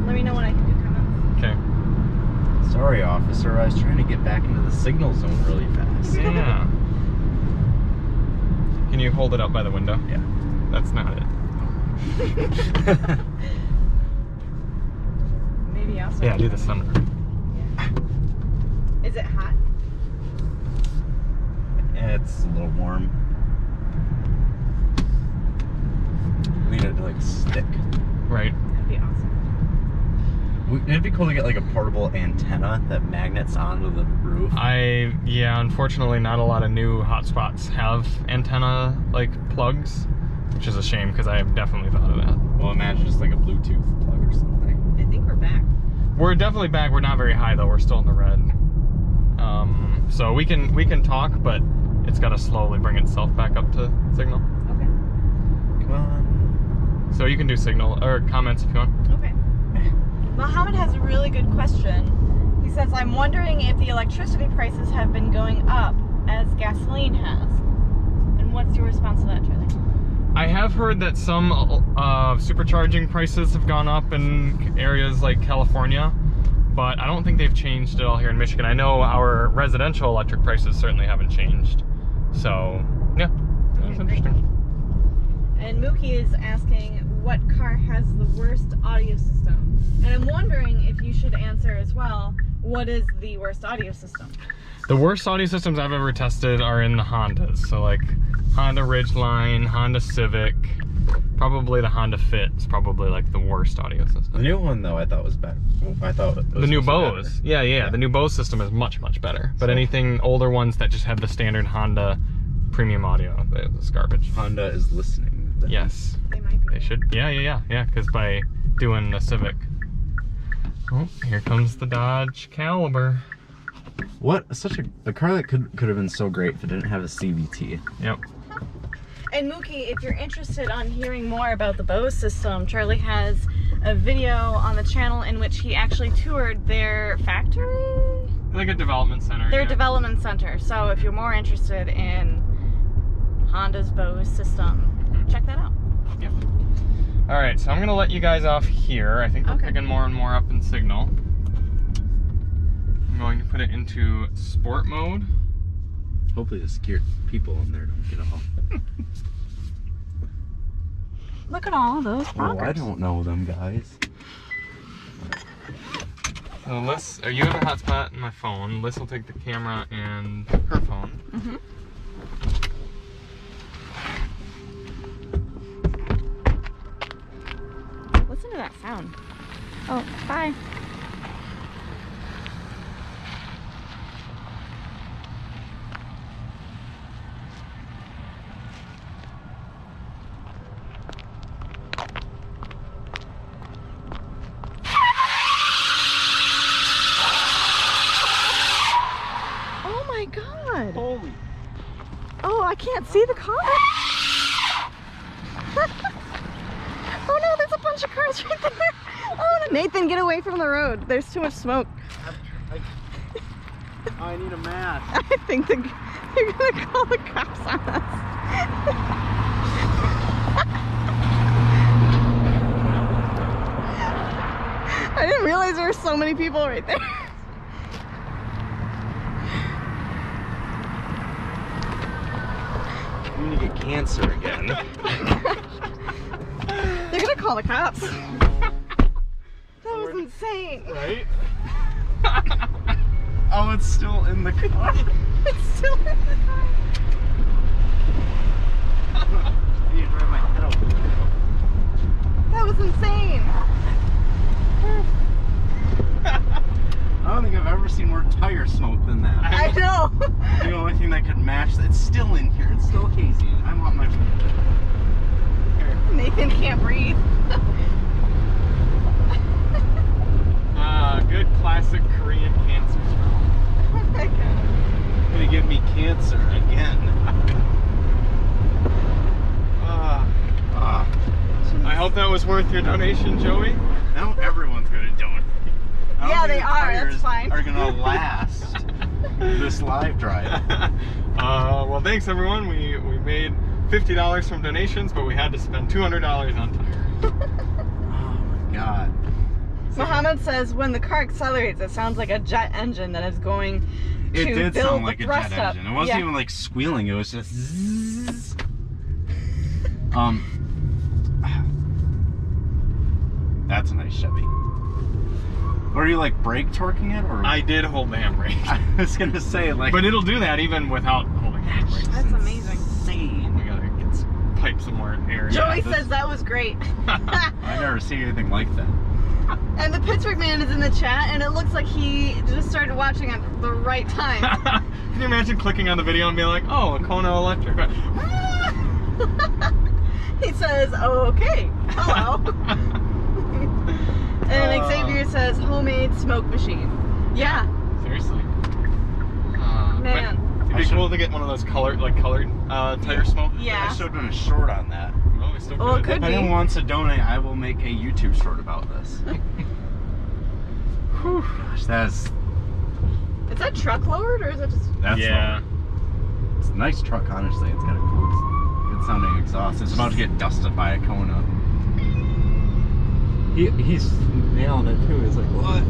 Let me know when I can do comments. Okay. Sorry, officer. I was trying to get back into the signal zone really fast. Yeah. Can you hold it up by the window? Yeah. That's not it. Maybe also. Yeah, do the sunroof. Is it hot? It's a little warm. We need it to like stick. Right. That'd be awesome. It'd be cool to get like a portable antenna that magnets onto the roof. Yeah, unfortunately not a lot of new hotspots have antenna like plugs, which is a shame because I have definitely thought of that. Well, imagine just like a Bluetooth plug or something. I think we're back. We're definitely back. We're not very high though. We're still in the red. So we can talk, but it's got to slowly bring itself back up to signal. Okay. Come on. So you can do signal or comments if you want. Okay. Mohammed has a really good question. He says, I'm wondering if the electricity prices have been going up as gasoline has. And what's your response to that, Charlie? I have heard that some supercharging prices have gone up in areas like California, but I don't think they've changed at all here in Michigan. I know our residential electric prices certainly haven't changed. So, yeah, that's interesting. And Mookie is asking, what car has the worst audio system? And I'm wondering if you should answer as well, what is the worst audio system? The worst audio systems I've ever tested are in the Hondas. So like Honda Ridgeline, Honda Civic, probably the Honda Fit is probably like the worst audio system. The new one though, I thought was better. I thought it was The new supposed to Bose. be Yeah, better. yeah, the new Bose system is much, much better. But So- anything older ones that just have the standard Honda premium audio, it's garbage. Honda is listening. then. Yes, They might be. they should. Yeah, because by doing the Civic. Oh, here comes the Dodge Caliber. What? Such a car that could have been so great if it didn't have a CVT. Yep. And Mookie, if you're interested on hearing more about the Bose system, Charlie has a video on the channel in which he actually toured their factory? Like a development center. Their yeah. development center. So if you're more interested in Honda's Bose system, check that out. Yep. All right, so I'm gonna let you guys off here. I think we're Okay. picking more and more up in signal. I'm going to put it into sport mode. Hopefully the scared people in there don't get off. Look at all those Oh, rockers. I don't know them guys. So Liz, you have a hotspot in my phone. Liz will take the camera and her phone. Mm-hmm. Listen to that sound. Oh, bye. Oh my God. Holy. Oh, I can't see the car. Oh no, there's a bunch of cars right there. Oh no, Nathan, get away from the road. There's too much smoke. I need a mask. I think they're gonna call the cops on us. I didn't realize there were so many people right there. I'm gonna get cancer again. They're gonna call the cops. That was insane. Right? Oh, it's still in the car. It's still in the car. I need to drive my head over. That was insane. I don't think I've ever seen more tire smoke than that. I know. The only thing that could match that, it's still in here. It's still hazy. I want my... Nathan can't breathe. Good classic Korean cancer smell. Oh my God. Gonna give me cancer again. I hope that was worth your donation, Joey. Now everyone's gonna donate. I don't Yeah, think they the are. tires That's fine. Are gonna last this live drive. Well, thanks everyone. We made $50 from donations, but we had to spend $200 on tires. Oh my God. Muhammad says when the car accelerates, it sounds like a jet engine that is going to It did build sound the like a thrust jet up. engine. It wasn't Yeah. even like squealing. It was just zzz. That's a nice Chevy. Or are you like brake torquing it, or? I did hold the handbrake. I was gonna say like. But it'll do that even without holding the handbrake. That's amazing. Insane. We gotta get some pipe some more air. Joey this- says that was great. I never seen anything like that. And the Pittsburgh Man is in the chat, and it looks like he just started watching at the right time. Can you imagine clicking on the video and being like, oh, a Kona electric? He says, okay, hello. And Xavier says, homemade smoke machine. Yeah, Seriously. man. It'd be cool to get one of those colored tire smoke. I Yeah. should have done a short on that. Well, we still Well, it could. could If anyone be. wants to donate, I will make a YouTube short about this. Whew, gosh, Is that truck lowered, or is it just... that's Yeah. It's a nice truck, honestly. It's got a cool, good sounding exhaust. It's about to get dusted by a Kona. He's nailing it too. He's like, what?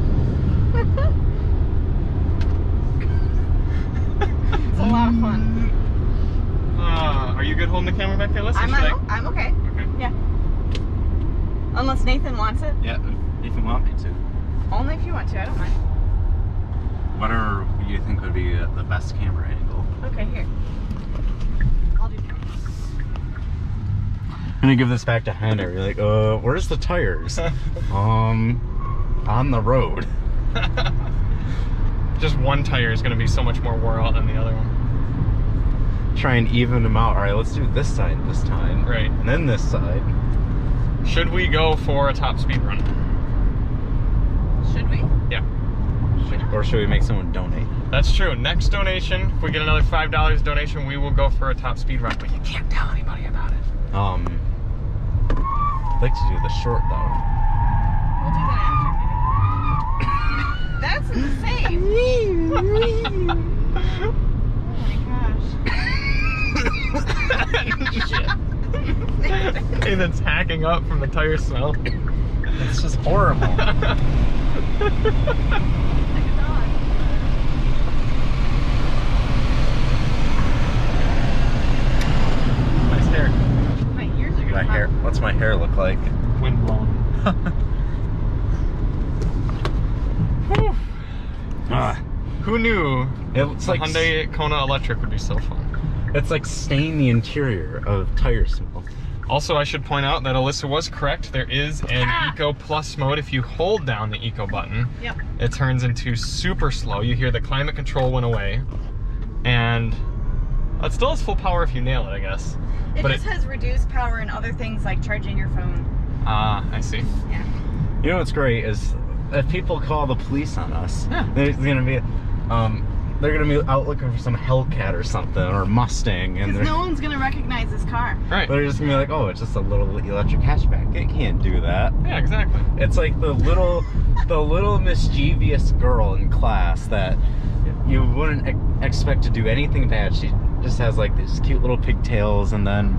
It's a lot of fun. Are you good holding the camera back there, Alyssa? I'm okay. Okay. Yeah. Unless Nathan wants it. Yeah, if you want me to. Only if you want to, I don't mind. Whatever you think would be the best camera angle. Okay, here. I'll do camera. I'm gonna give this back to Hannah. You're like, where's the tires? On the road. Just one tire is going to be so much more wore out than the other one. Try and even them out. All right, let's do this side this time. Right. And then this side. Should we go for a top speed run? Should we? Yeah. Or should we make someone donate? That's true. Next donation, if we get another $5 donation, we will go for a top speed run. But you can't tell anybody about it. I'd like to do the short though. We'll do that after. That's insane. Oh my gosh. Nathan's hacking up from the tire smell. It's just horrible. Like a dog. Nice hair. My ears are My gonna hair. What's my hair look like? Wind blown. Who knew It's the like Hyundai Kona Electric would be so fun? it's like stain the interior of tire smoke. Also, I should point out that Alyssa was correct. There is an Eco Plus mode. If you hold down the Eco button, Yep. it turns into super slow. You hear the climate control went away. And it still has full power if you nail it, I guess. It But just has reduced power and other things like charging your phone. I see. Yeah. You know what's great is if people call the police on us, Yeah. they're gonna be out looking for some Hellcat or something or Mustang, and Because no one's gonna recognize this car. Right. they're just gonna be like, oh, it's just a little electric hatchback. It can't do that. Yeah, exactly. It's like the little mischievous girl in class that you wouldn't expect to do anything bad. She just has like these cute little pigtails, and then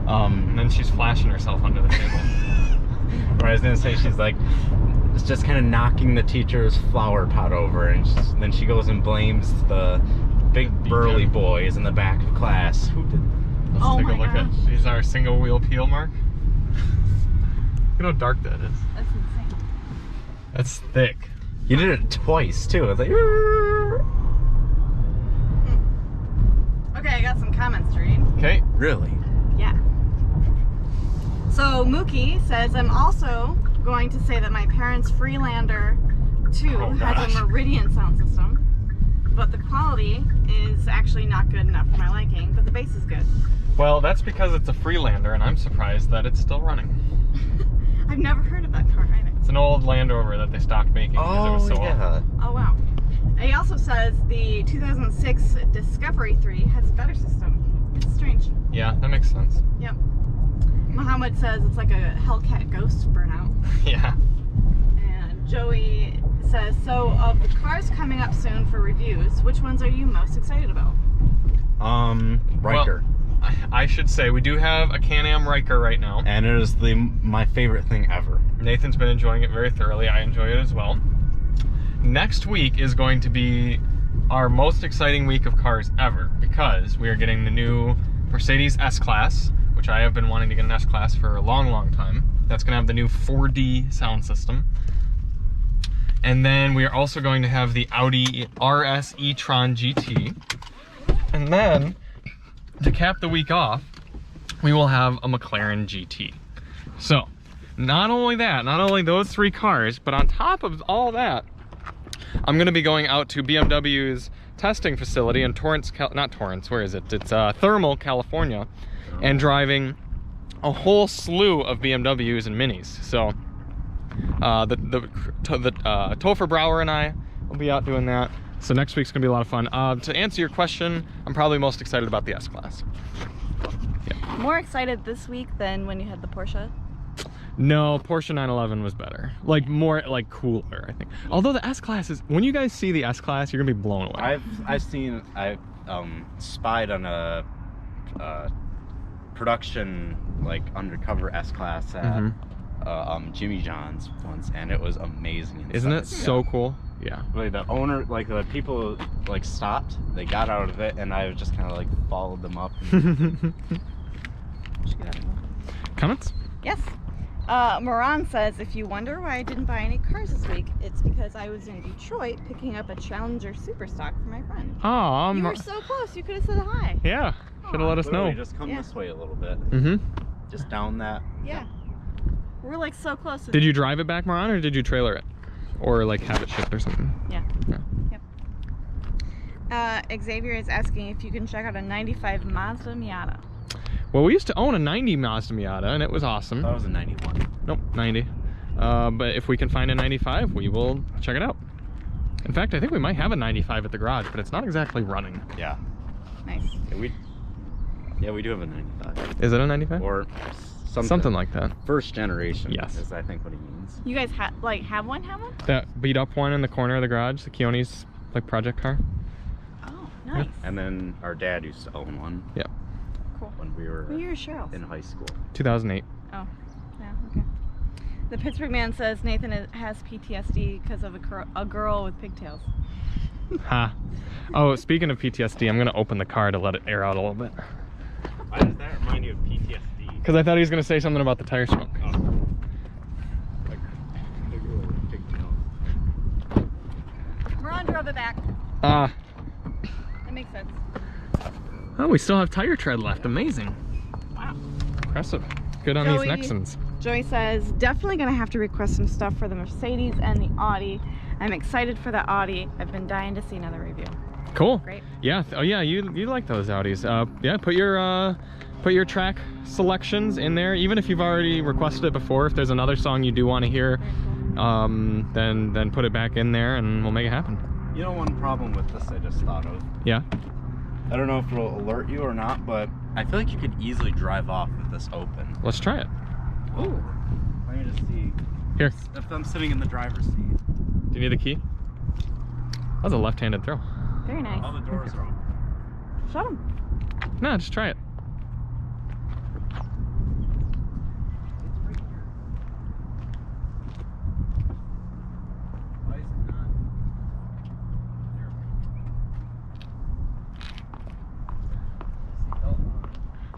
And then she's flashing herself under the table. or I was gonna say she's like it's just kind of knocking the teacher's flower pot over, and then she goes and blames the big burly boys in the back of class. Who did? Let's Oh take my a look gosh. at these are single wheel peel mark. Look at how dark that is. That's insane. That's thick. You did it twice too. It's like. Okay, I got some comments to read. Okay. Really? Yeah. So Mookie says, I'm also going to say that my parents' Freelander 2 Oh, has gosh. a Meridian sound system, but the quality is actually not good enough for my liking, but the bass is good. Well, that's because it's a Freelander, and I'm surprised that it's still running. I've never heard of that car either. It's an old Land Rover that they stopped making because it was so old. Oh wow. He also says the 2006 Discovery 3 has a better system. It's strange. Yeah, that makes sense. Yep. Muhammad says it's like a Hellcat Ghost Burnout. Yeah. And Joey says, so of the cars coming up soon for reviews, which ones are you most excited about? Riker. Well, I should say we do have a Can-Am Riker right now. And it is my favorite thing ever. Nathan's been enjoying it very thoroughly. I enjoy it as well. Next week is going to be our most exciting week of cars ever because we are getting the new Mercedes S-Class, which I have been wanting to get an S-Class for a long, long time. That's going to have the new 4D sound system. And then we are also going to have the Audi RS e-tron GT. And then, to cap the week off, we will have a McLaren GT. So, not only those 3 cars, but on top of all that, I'm going to be going out to BMW's testing facility in Torrance, not Torrance, where is it? It's Thermal, California, and driving a whole slew of BMWs and Minis. So, Topher Brower and I will be out doing that. So next week's gonna be a lot of fun. To answer your question, I'm probably most excited about the S-Class. Yeah. More excited this week than when you had the Porsche? No, Porsche 911 was better. Like more like cooler, I think. Although the S-Class is, when you guys see the S-Class, you're gonna be blown away. I've spied on a production like undercover S-Class at Jimmy John's once, and it was amazing inside. Isn't it so cool? Yeah. Like the owner, like the people like stopped, they got out of it, and I just kind of like followed them up. Comments? Yes. Miran says, if you wonder why I didn't buy any cars this week, it's because I was in Detroit picking up a Challenger Superstock for my friend. Oh, you were so close. You could have said hi. Yeah. Should have let us know. Just come this way a little bit. Just down that. Yeah. We're like so close. Did you drive it back, Miran, or did you trailer it? Or like have it shipped or something? Yeah. Yep. Xavier is asking if you can check out a 95 Mazda Miata. Well, we used to own a 90 Mazda Miata, and it was awesome. That was a 91. Nope, 90. But if we can find a 95, we will check it out. In fact, I think we might have a 95 at the garage, but it's not exactly running. Yeah. Nice. Yeah, we do have a 95. Is it a 95? Or something like that. First generation. Yes. Is I think what he means. You guys have one? That beat up one in the corner of the garage, the Kiyonte's like project car. Oh, nice. Yep. And then our dad used to own one. Yeah. Cool. When we were in high school. 2008. Oh, yeah, okay. The Pittsburgh Man says Nathan has PTSD because of a girl with pigtails. Ha. Oh, speaking of PTSD, I'm gonna open the car to let it air out a little bit. Why does that remind you of PTSD? Because I thought he was gonna say something about the tire smoke. Oh. Like the girl with pigtails. Miran drove it back. That makes sense. Oh, we still have tire tread left. Amazing. Wow. Impressive. Good on Joey, these Nexans. Joey says, definitely gonna have to request some stuff for the Mercedes and the Audi. I'm excited for the Audi. I've been dying to see another review. Cool. Great. Yeah. Oh yeah, you like those Audis. Yeah, put your track selections in there. Even if you've already requested it before, if there's another song you do want to hear, then put it back in there and we'll make it happen. You know, one problem with this I just thought of. Yeah. I don't know if it'll alert you or not, but I feel like you could easily drive off with this open. Let's try it. Ooh. Let me just see. Here. If I'm sitting in the driver's seat. Do you need the key? That was a left-handed throw. Very nice. All the doors are open. Shut them. No, just try it.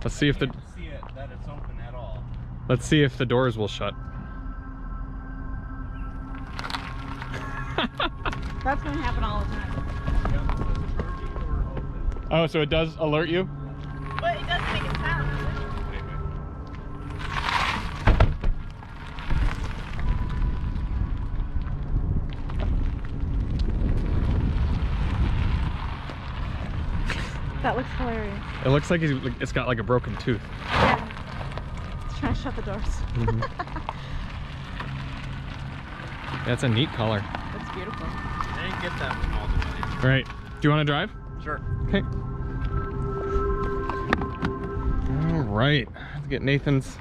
Let's see if the that it's open at all. Let's see if the doors will shut. That's gonna happen all the time. Oh, so it does alert you? But it doesn't make it sound. That looks hilarious. It looks like it's got like a broken tooth. Yeah. It's trying to shut the doors. That's a neat color. That's beautiful. I didn't get that one all the way. Right. Do you want to drive? Sure. Okay. All right. Let's get Nathan's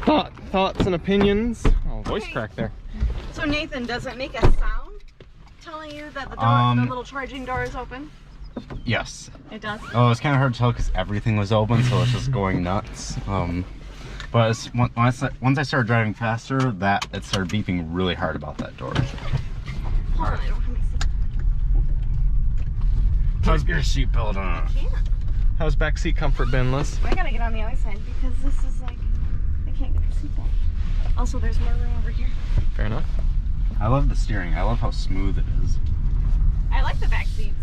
thoughts and opinions. Oh, voice crack there. So Nathan, does it make a sound telling you that the door, the little charging door is open? Yes. It does? Oh, it's kind of hard to tell because everything was open, so it's just going nuts. But once I started driving faster, it started beeping really hard about that door. Hold on, I don't have my seat. How's your seatbelt on? How's backseat comfort been, Liz? I gotta get on the other side because this is like, I can't get the seatbelt. Also, there's more room over here. Fair enough. I love the steering. I love how smooth it is. I like the back seats.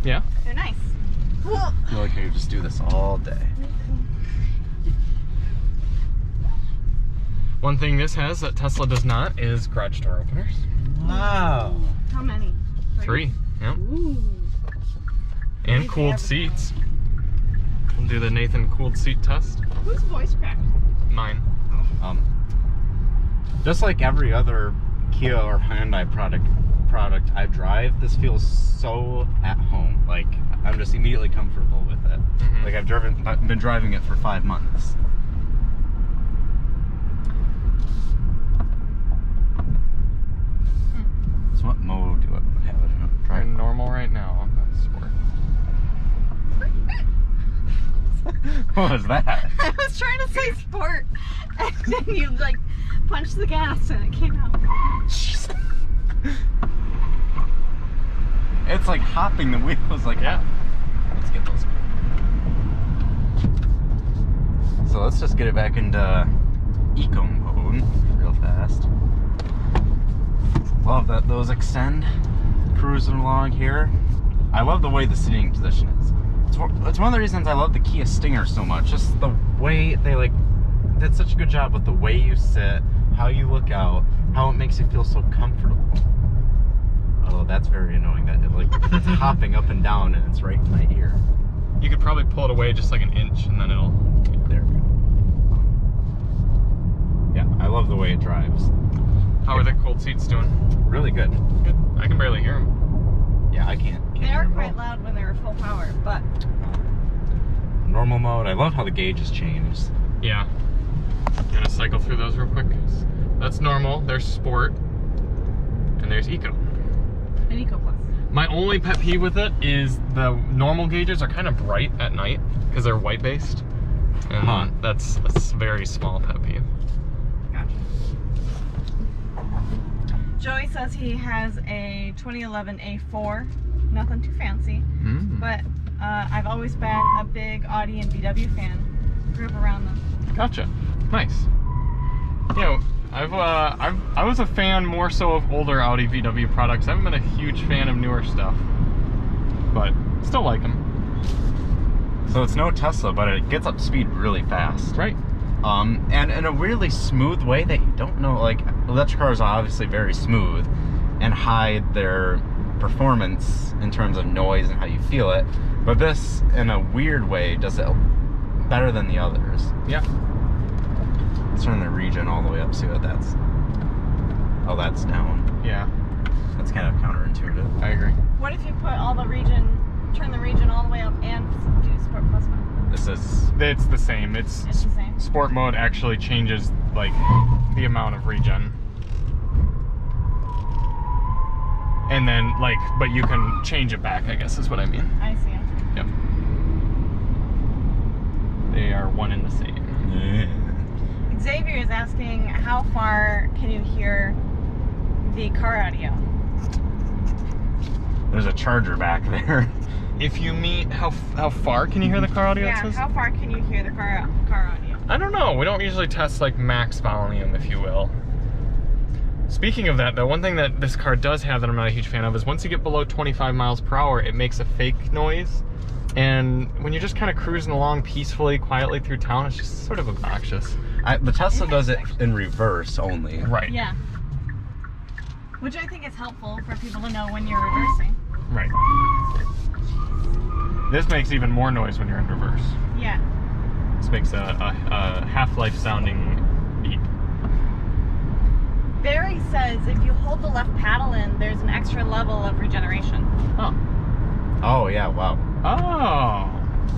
Yeah? They're nice. I feel like I could just do this all day. One thing this has that Tesla does not is garage door openers. Wow. How many? 3. Yep. Ooh. And cooled seats. We'll do the Nathan cooled seat test. Whose voice cracked? Mine. Just like every other Kia or Hyundai product I drive, this feels so at home. Like I'm just immediately comfortable with it. Mhm. Like I've been driving it for 5 months. So what mode do I have it in? Try normal right now. That's sport. What was that? I was trying to say sport, and then you like punched the gas and it came out. It's like hopping the wheels, like Yeah. Let's get those. So let's just get it back into eco mode real fast. Love that those extend. Cruising along here. I love the way the sitting position is. It's one of the reasons I love the Kia Stinger so much. Just the way they did such a good job with the way you sit, how you look out, how it makes you feel so comfortable. Although that's very annoying that it's hopping up and down and it's right in my ear. You could probably pull it away just like an inch and then it'll... There we go. Yeah, I love the way it drives. How are the cold seats doing? Really good. Good. I can barely hear them. Yeah, I can't They hear are them quite both. loud when they're full power, but Normal mode. I love how the gauges changed. Yeah. Gonna cycle through those real quick. That's normal. There's sport. And there's eco. an Eco Plus. My only pet peeve with it is the normal gauges are kind of bright at night because they're white based. And that's a very small pet peeve. Gotcha. Joey says he has a 2011 A4. Nothing too fancy, but I've always been a big Audi and VW fan. Grew up around them. Gotcha. Nice. You know, I was a fan more so of older Audi VW products. I haven't been a huge fan of newer stuff, but still like them. So it's no Tesla, but it gets up to speed really fast. Right. And in a really smooth way that you don't know. Like electric cars are obviously very smooth and hide their performance in terms of noise and how you feel it, but this in a weird way does it better than the others. Yeah. Let's turn the region all the way up, see what that's... Oh, that's down. Yeah. That's kind of counterintuitive. I agree. What if you put all the region, turn the region all the way up and do Sport Plus mode? This is... It's the same. It's the same. Sport mode actually changes like the amount of regen. And then but you can change it back, I guess is what I mean. I see. Yep. They are one and the same. Yeah. Xavier is asking, how far can you hear the car audio? There's a charger back there. If you mean how far can you hear the car audio? Yeah, how far can you hear the car audio? I don't know. We don't usually test like max volume, if you will. Speaking of that, though, one thing that this car does have that I'm not a huge fan of is once you get below 25 miles per hour, it makes a fake noise. And when you're just kind of cruising along peacefully, quietly through town, it's just sort of obnoxious. The Tesla does it in reverse only. Right. Yeah. Which I think is helpful for people to know when you're reversing. Right. This makes even more noise when you're in reverse. Yeah. This makes a Half-Life sounding beep. Barry says if you hold the left paddle in, there's an extra level of regeneration. Oh. Oh, yeah, wow. Oh.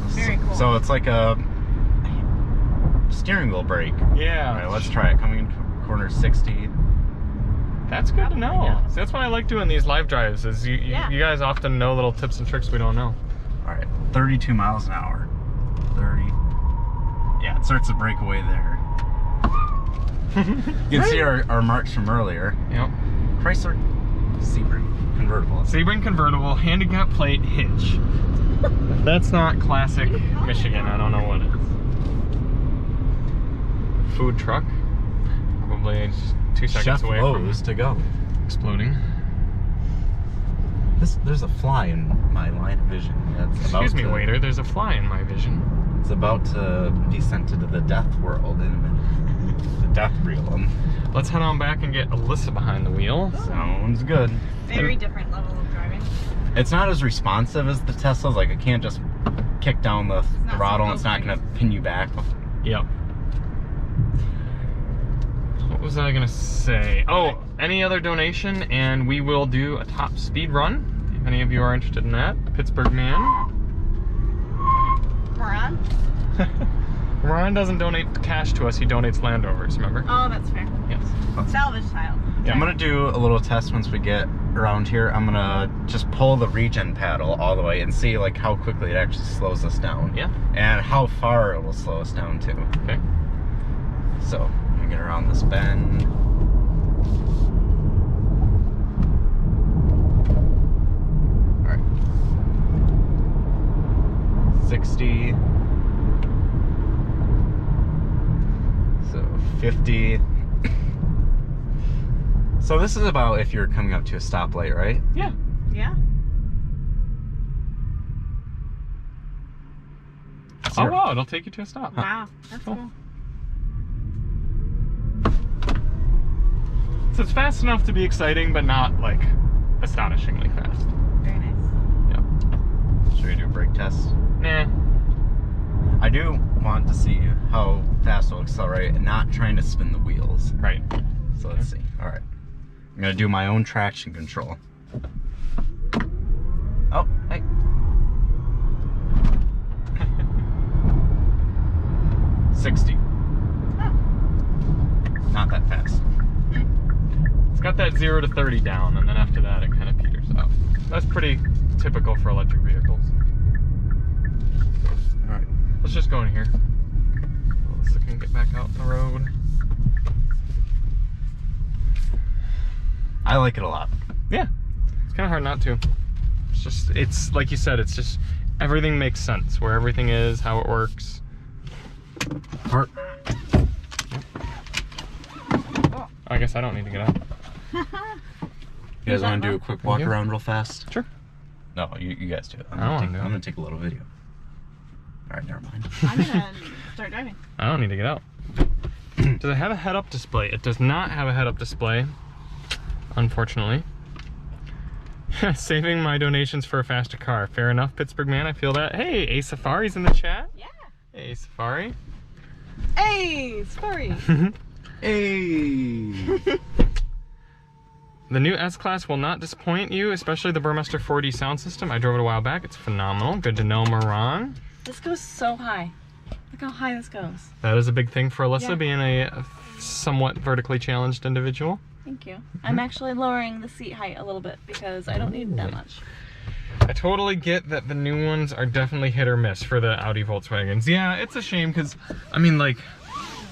Very cool. So it's like a steering wheel brake. Yeah. All right, let's try it. Coming in corner 60. That's good to know. Yeah. See, that's what I like doing these live drives is you guys often know little tips and tricks we don't know. All right, 32 miles an hour. 30. Yeah, it starts to break away there. You can see our marks from earlier. Yep. Chrysler Sebring convertible. Sebring convertible, handicap plate, hitch. If that's not classic Michigan, I don't know what is. Food truck. Probably just 2 seconds Chef away Lowe's from to go. exploding. There's a fly in my line of vision. Excuse me, waiter. There's a fly in my vision. It's about to descend into the death world in a minute. The death realm. Let's head on back and get Alyssa behind the wheel. Sounds good. Very different level of driving. It's not as responsive as the Teslas. Like, I can't just kick down the throttle and it's not going to pin you back. Yep. What was I gonna say? Oh, any other donation and we will do a top speed run. If any of you are interested in that. Pittsburgh Man. Miran? Miran doesn't donate cash to us, he donates Land Rovers, remember? Oh, that's fair. Yes. Salvage tile. Yeah, I'm going to do a little test once we get around here. I'm going to just pull the regen paddle all the way and see like how quickly it actually slows us down. Yeah. And how far it will slow us down too. Okay. So, I'm going to get around this bend. Alright. 60. So, 50. So this is about if you're coming up to a stoplight, right? Yeah. Yeah. Oh wow, it'll take you to a stop. Wow, that's cool. So it's fast enough to be exciting, but not like astonishingly fast. Very nice. Yeah. Should we do a brake test? Nah. I do want to see how fast it'll accelerate and not trying to spin the wheels. Right. So let's see. Alright. I'm gonna do my own traction control. Oh, hey. $60. Not that fast. It's got that 0 to 30 down, and then after that it kind of peters out. That's pretty typical for electric vehicles. Alright. Let's just go in here. So I can get back out the road. I like it a lot. Yeah. It's kind of hard not to. It's just, it's like you said, it's just everything makes sense. Where everything is, how it works. Part. I guess I don't need to get out. You guys want to do a quick walk around real fast? Sure. No, you guys do it. I'm gonna take a little video. Alright, never mind. I'm gonna start driving. I don't need to get out. Does it have a head-up display? It does not have a head-up display, unfortunately. Saving my donations for a faster car. Fair enough, Pittsburgh Man. I feel that. Hey, A Safari's in the chat. Yeah. Hey, Safari. Hey, sorry. Hey! The new S-Class will not disappoint you, especially the Burmester 4D sound system. I drove it a while back. It's phenomenal. Good to know, Miran. This goes so high. Look how high this goes. That is a big thing for Alyssa, Yeah. being a somewhat vertically challenged individual. Thank you. I'm actually lowering the seat height a little bit because I don't need that much. I totally get that the new ones are definitely hit or miss for the Audi Volkswagens. Yeah, it's a shame because, I mean, like,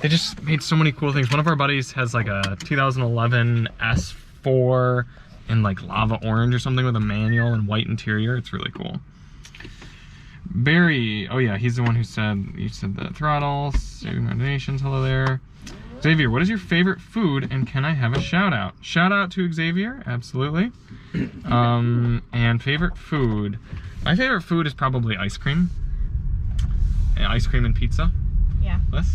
they just made so many cool things. One of our buddies has like a 2011 S4 in like lava orange or something with a manual and white interior. It's really cool. Barry, oh yeah, he's the one who said, you said the throttle, saving my donations, hello there. Xavier, what is your favorite food and can I have a shout out? Shout out to Xavier, absolutely. And favorite food, my favorite food is probably ice cream. Ice cream and pizza. Yeah. Liz?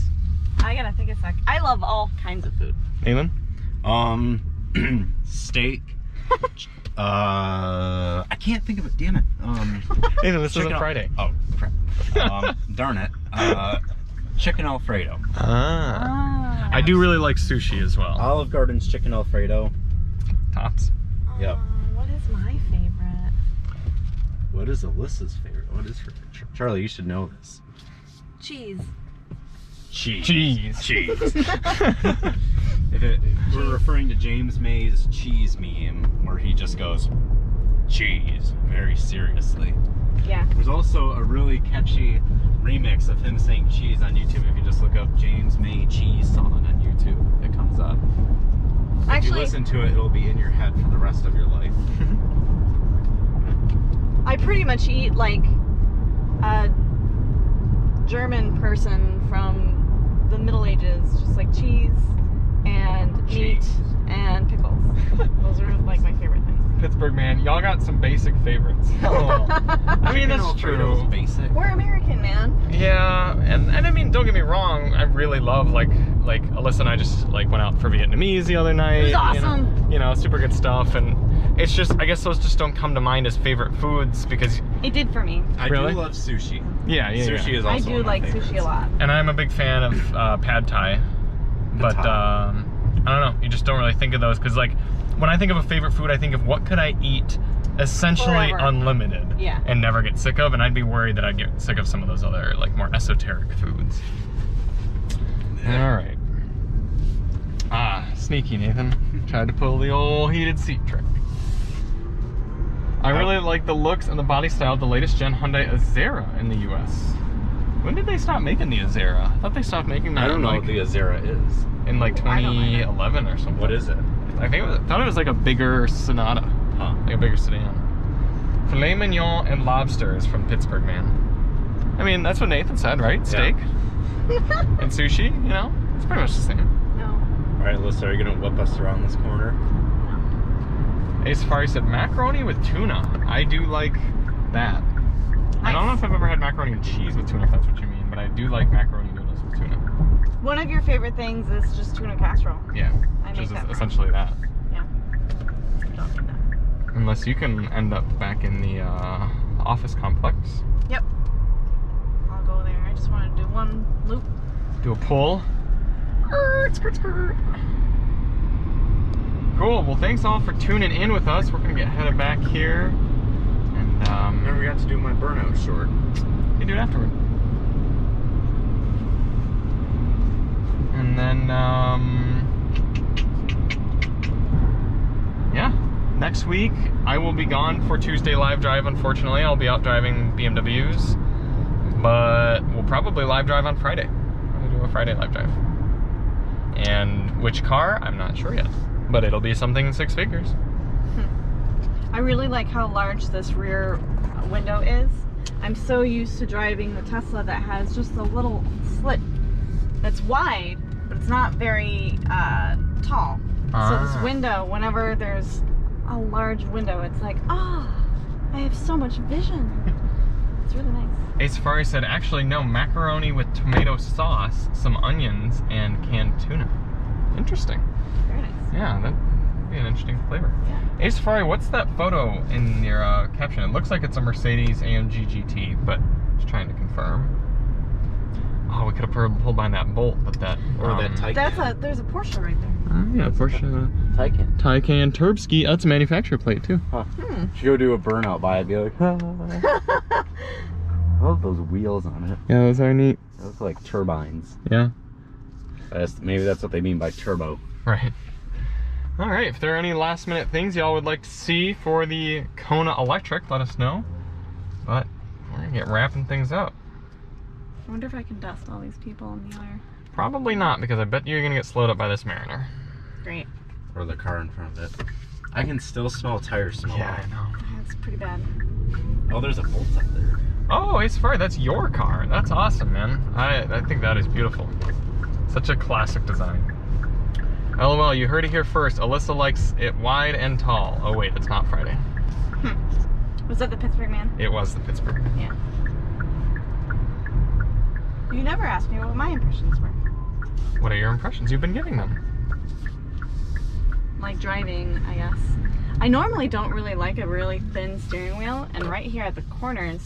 I gotta think a sec. I love all kinds of food. Aylin? Steak. I can't think of it, damn it. Aylin, this isn't Chicken Friday. Oh, crap. Darn it. Chicken Alfredo. Ah. I do really like sushi as well. Olive Garden's chicken Alfredo. Tops. Yep. What is my favorite? What is Alyssa's favorite? What is her? Charlie, you should know this. Cheese. Cheese. Cheese. Cheese. If we're referring to James May's cheese meme, where he just goes, cheese, very seriously. Yeah. There's also a really catchy remix of him saying cheese on YouTube. If you just look up James May cheese song on YouTube, it comes up. If you listen to it, it'll be in your head for the rest of your life. I pretty much eat like a German person from the Middle Ages, just like cheese and meat and pickles. Those are like my favorite things. Pittsburgh Man, y'all got some basic favorites. Oh. I mean, that's true. Basic. We're American, man. Yeah, and I mean, don't get me wrong, I really love like Alyssa and I just like went out for Vietnamese the other night. It was awesome. You know, super good stuff, and it's just, I guess those just don't come to mind as favorite foods because It did for me. I Really? do love sushi. yeah. Sushi is I also do one of my like favorites. sushi a lot. And I'm a big fan of pad thai, but I don't know, you just don't really think of those because like when I think of a favorite food, I think of what could I eat essentially Forever. unlimited Yeah. and never get sick of, and I'd be worried that I'd get sick of some of those other like more esoteric foods. Yeah. All right. Ah, sneaky Nathan. Tried to pull the old heated seat trick. I really like the looks and the body style of the latest gen Hyundai Azera in the US. When did they stop making the Azera? I thought they stopped making that I don't know like, what the Azera is. in like I don't either. 2011 or something. What is it? I thought it was like a bigger Sonata, Huh. like a bigger sedan. Filet mignon and lobsters from Pittsburgh Man. I mean, that's what Nathan said, right? Steak and sushi, you know? It's pretty much the same. No. Alright, Alyssa, are you going to whip us around this corner? Ace Safari said macaroni with tuna. I do like that. I don't know if I've ever had macaroni and cheese with tuna, if that's what you mean, but I do like macaroni noodles with tuna. One of your favorite things is just tuna casserole. Yeah, I which make is that. essentially that. Yeah. Don't need that. Unless you can end up back in the office complex. Yep. I'll go there. I just want to do one loop. Do a pull. Skirt, skirt. Cool. Well, thanks all for tuning in with us. We're gonna get headed back here, and Never got to do my burnout short. you can do it afterward. And then, yeah, next week I will be gone for Tuesday live drive. Unfortunately, I'll be out driving BMWs, but we'll probably live drive on Friday. I'm gonna do a Friday live drive. And which car? I'm not sure yet, but it'll be something in 6 figures. I really like how large this rear window is. I'm so used to driving the Tesla that has just a little slit that's wide, but it's not very tall. So this window, whenever there's a large window, it's like, oh, I have so much vision. It's really nice. Ace Safari said, actually, no, macaroni with tomato sauce, some onions, and canned tuna. Interesting. Very nice. Yeah, that'd be an interesting flavor. Yeah. Ace Safari, what's that photo in your caption? It looks like it's a Mercedes AMG GT, but just trying to confirm. Oh, we could have pulled behind that bolt, but that... Or that Taycan. There's a Porsche right there. Yeah, Porsche. Taycan. Taycan Turbski. That's a manufacturer plate, too. Huh. Should go do a burnout by it, be like, I love those wheels on it. Yeah, those are neat. They look like turbines. Yeah. Maybe that's what they mean by turbo. Right. All right, if there are any last minute things y'all would like to see for the Kona Electric, let us know. But we're gonna get wrapping things up. I wonder if I can dust all these people in the other. Probably not, because I bet you're gonna get slowed up by this Mariner. Great. Or the car in front of it. I can still smell tire smell. Yeah, I know. That's pretty bad. Oh, there's a Bolt up there. Oh, Ace Safari, that's your car. That's awesome, man. I think that is beautiful. Such a classic design. LOL, you heard it here first. Alyssa likes it wide and tall. Oh wait, it's not Friday. Was that the Pittsburgh Man? It was the Pittsburgh. Yeah. You never asked me what my impressions were. What are your impressions? You've been giving them. Like driving, I guess. I normally don't really like a really thin steering wheel, and right here at the corners,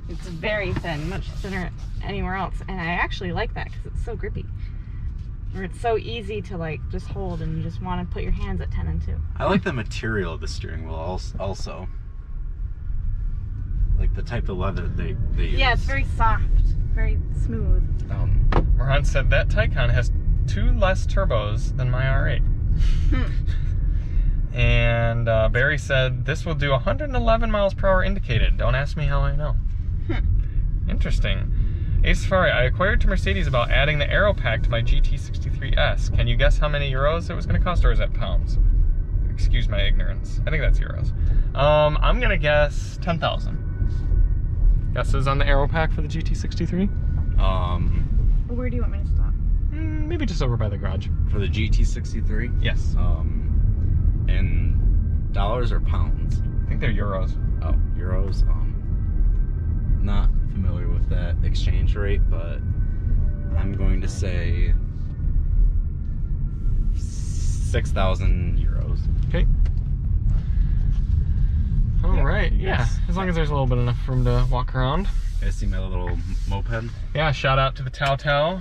it's very thin, much thinner anywhere else, and I actually like that because it's so grippy. Or it's so easy to like just hold and you just want to put your hands at 10 and 2. I like the material of the steering wheel also. Like the type of leather they use. Yeah, it's very soft, very smooth. Miran said that Taycan has 2 less turbos than my R8. And Barry said this will do 111 miles per hour indicated. Don't ask me how I know. Interesting. Ace Safari, I acquired to Mercedes about adding the aero pack to my GT63S. Can you guess how many euros it was going to cost, or is that pounds? Excuse my ignorance. I think that's euros. I'm going to guess 10,000. Guesses on the aero pack for the GT63? Where do you want me to stop? Maybe just over by the garage. For the GT63? Yes. In dollars or pounds? I think they're euros. Oh, euros. Not familiar with that exchange rate, but I'm going to say 6,000 euros. Okay. All right. Yeah. Yes. As long as there's a little bit enough room to walk around. You guys see my little moped? Yeah. Shout out to the Tao Tao.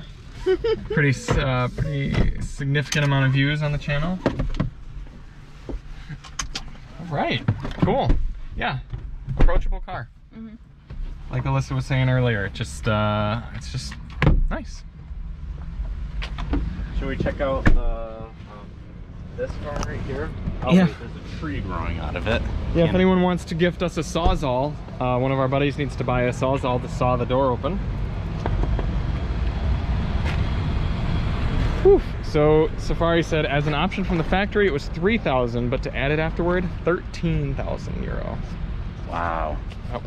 Pretty significant amount of views on the channel. All right. Cool. Yeah. Approachable car. Mm-hmm. Like Alyssa was saying earlier, it's just nice. Should we check out this car right here? Oh, Yeah. wait, there's a tree growing out of it. Yeah, if anyone wants to gift us a Sawzall, one of our buddies needs to buy a Sawzall to saw the door open. Whew. So Safari said, as an option from the factory, it was 3,000, but to add it afterward, 13,000 euro. Wow. Oh.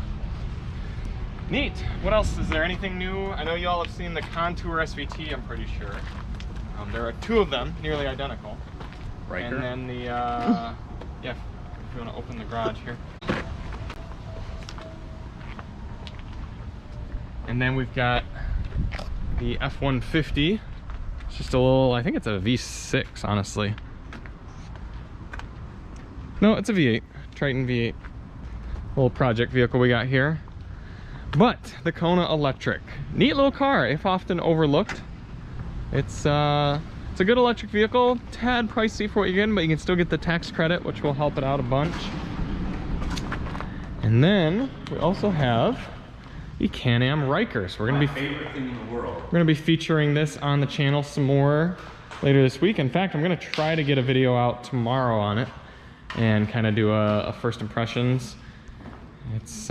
Neat. What else? Is there anything new? I know you all have seen the Contour SVT, I'm pretty sure. There are two of them, nearly identical. Riker? And then the, yeah, if you want to open the garage here. And then we've got the F-150. It's just a little, I think it's a V6, honestly. No, it's a V8, Triton V8. Little project vehicle we got here. But the Kona Electric, neat little car, if often overlooked. It's a good electric vehicle, tad pricey for what you're getting, but you can still get the tax credit, which will help it out a bunch. And then we also have the Can-Am Rikers. We're gonna My favorite thing in the world. We're gonna be featuring this on the channel some more later this week. In fact, I'm gonna try to get a video out tomorrow on it and kind of do a first impressions. It's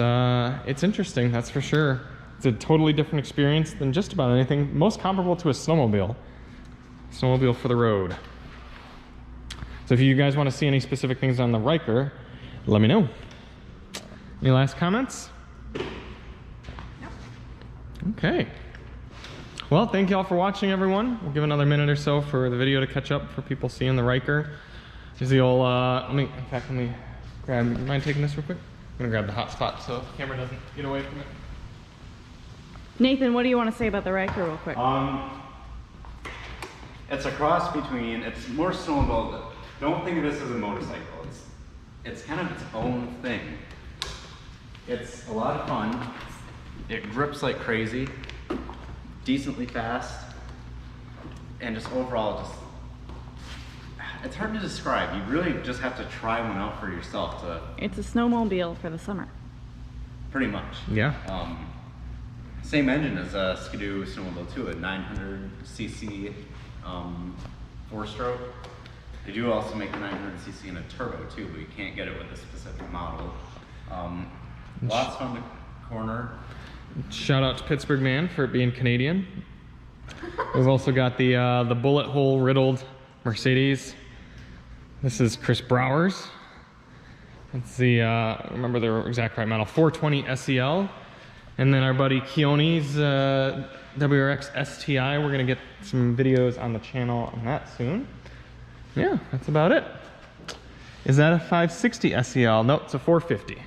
interesting, that's for sure. It's a totally different experience than just about anything. Most comparable to a snowmobile. Snowmobile for the road. So if you guys want to see any specific things on the Riker, let me know. Any last comments? No. Okay. Well, thank you all for watching, everyone. We'll give another minute or so for the video to catch up for people seeing the Riker. There's the old, let me grab, you mind taking this real quick? I'm gonna grab the hotspot so the camera doesn't get away from it. Nathan, what do you want to say about the Riker real quick? It's a cross between, it's more snowmobile. Don't think of this as a motorcycle. It's kind of its own thing. It's a lot of fun. It grips like crazy, decently fast, and just overall, it's hard to describe. You really just have to try one out for yourself to. It's a snowmobile for the summer. Pretty much. Yeah. Same engine as a Skidoo snowmobile too, a 900cc 4-stroke. They do also make the 900cc in a turbo too, but you can't get it with a specific model. Lots of fun to corner. Shout out to Pittsburgh Man for it being Canadian. We've also got the bullet hole riddled Mercedes. This is Chris Brower's. It's the, remember the exact right model, 420 SEL. And then our buddy Kiyonte's WRX STI. We're gonna get some videos on the channel on that soon. Yeah, that's about it. Is that a 560 SEL? Nope, it's a 450.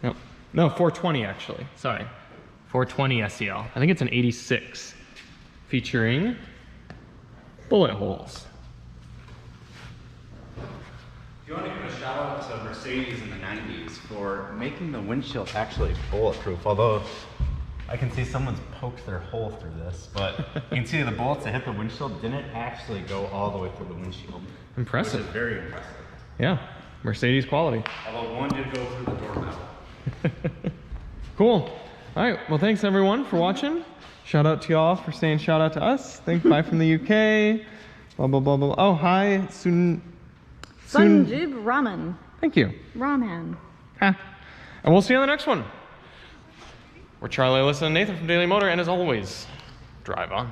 Nope, no, 420 actually, sorry. 420 SEL, I think it's an 86, featuring bullet holes. Do you want to give a shout out to Mercedes in the 90s for making the windshield actually bulletproof, although I can see someone's poked their hole through this, but you can see the bullets that hit the windshield didn't actually go all the way through the windshield. Impressive. Which is very impressive. Yeah, Mercedes quality. Although one did go through the door metal. Cool. All right, well thanks everyone for watching. Shout out to y'all for saying shout out to us. Bye from the UK. Blah, blah, blah, blah. Oh, hi, Sanjib Raman. Thank you. Raman. And we'll see you on the next one. We're Charlie, Alyssa, and Nathan from Daily Motor, and as always, drive on.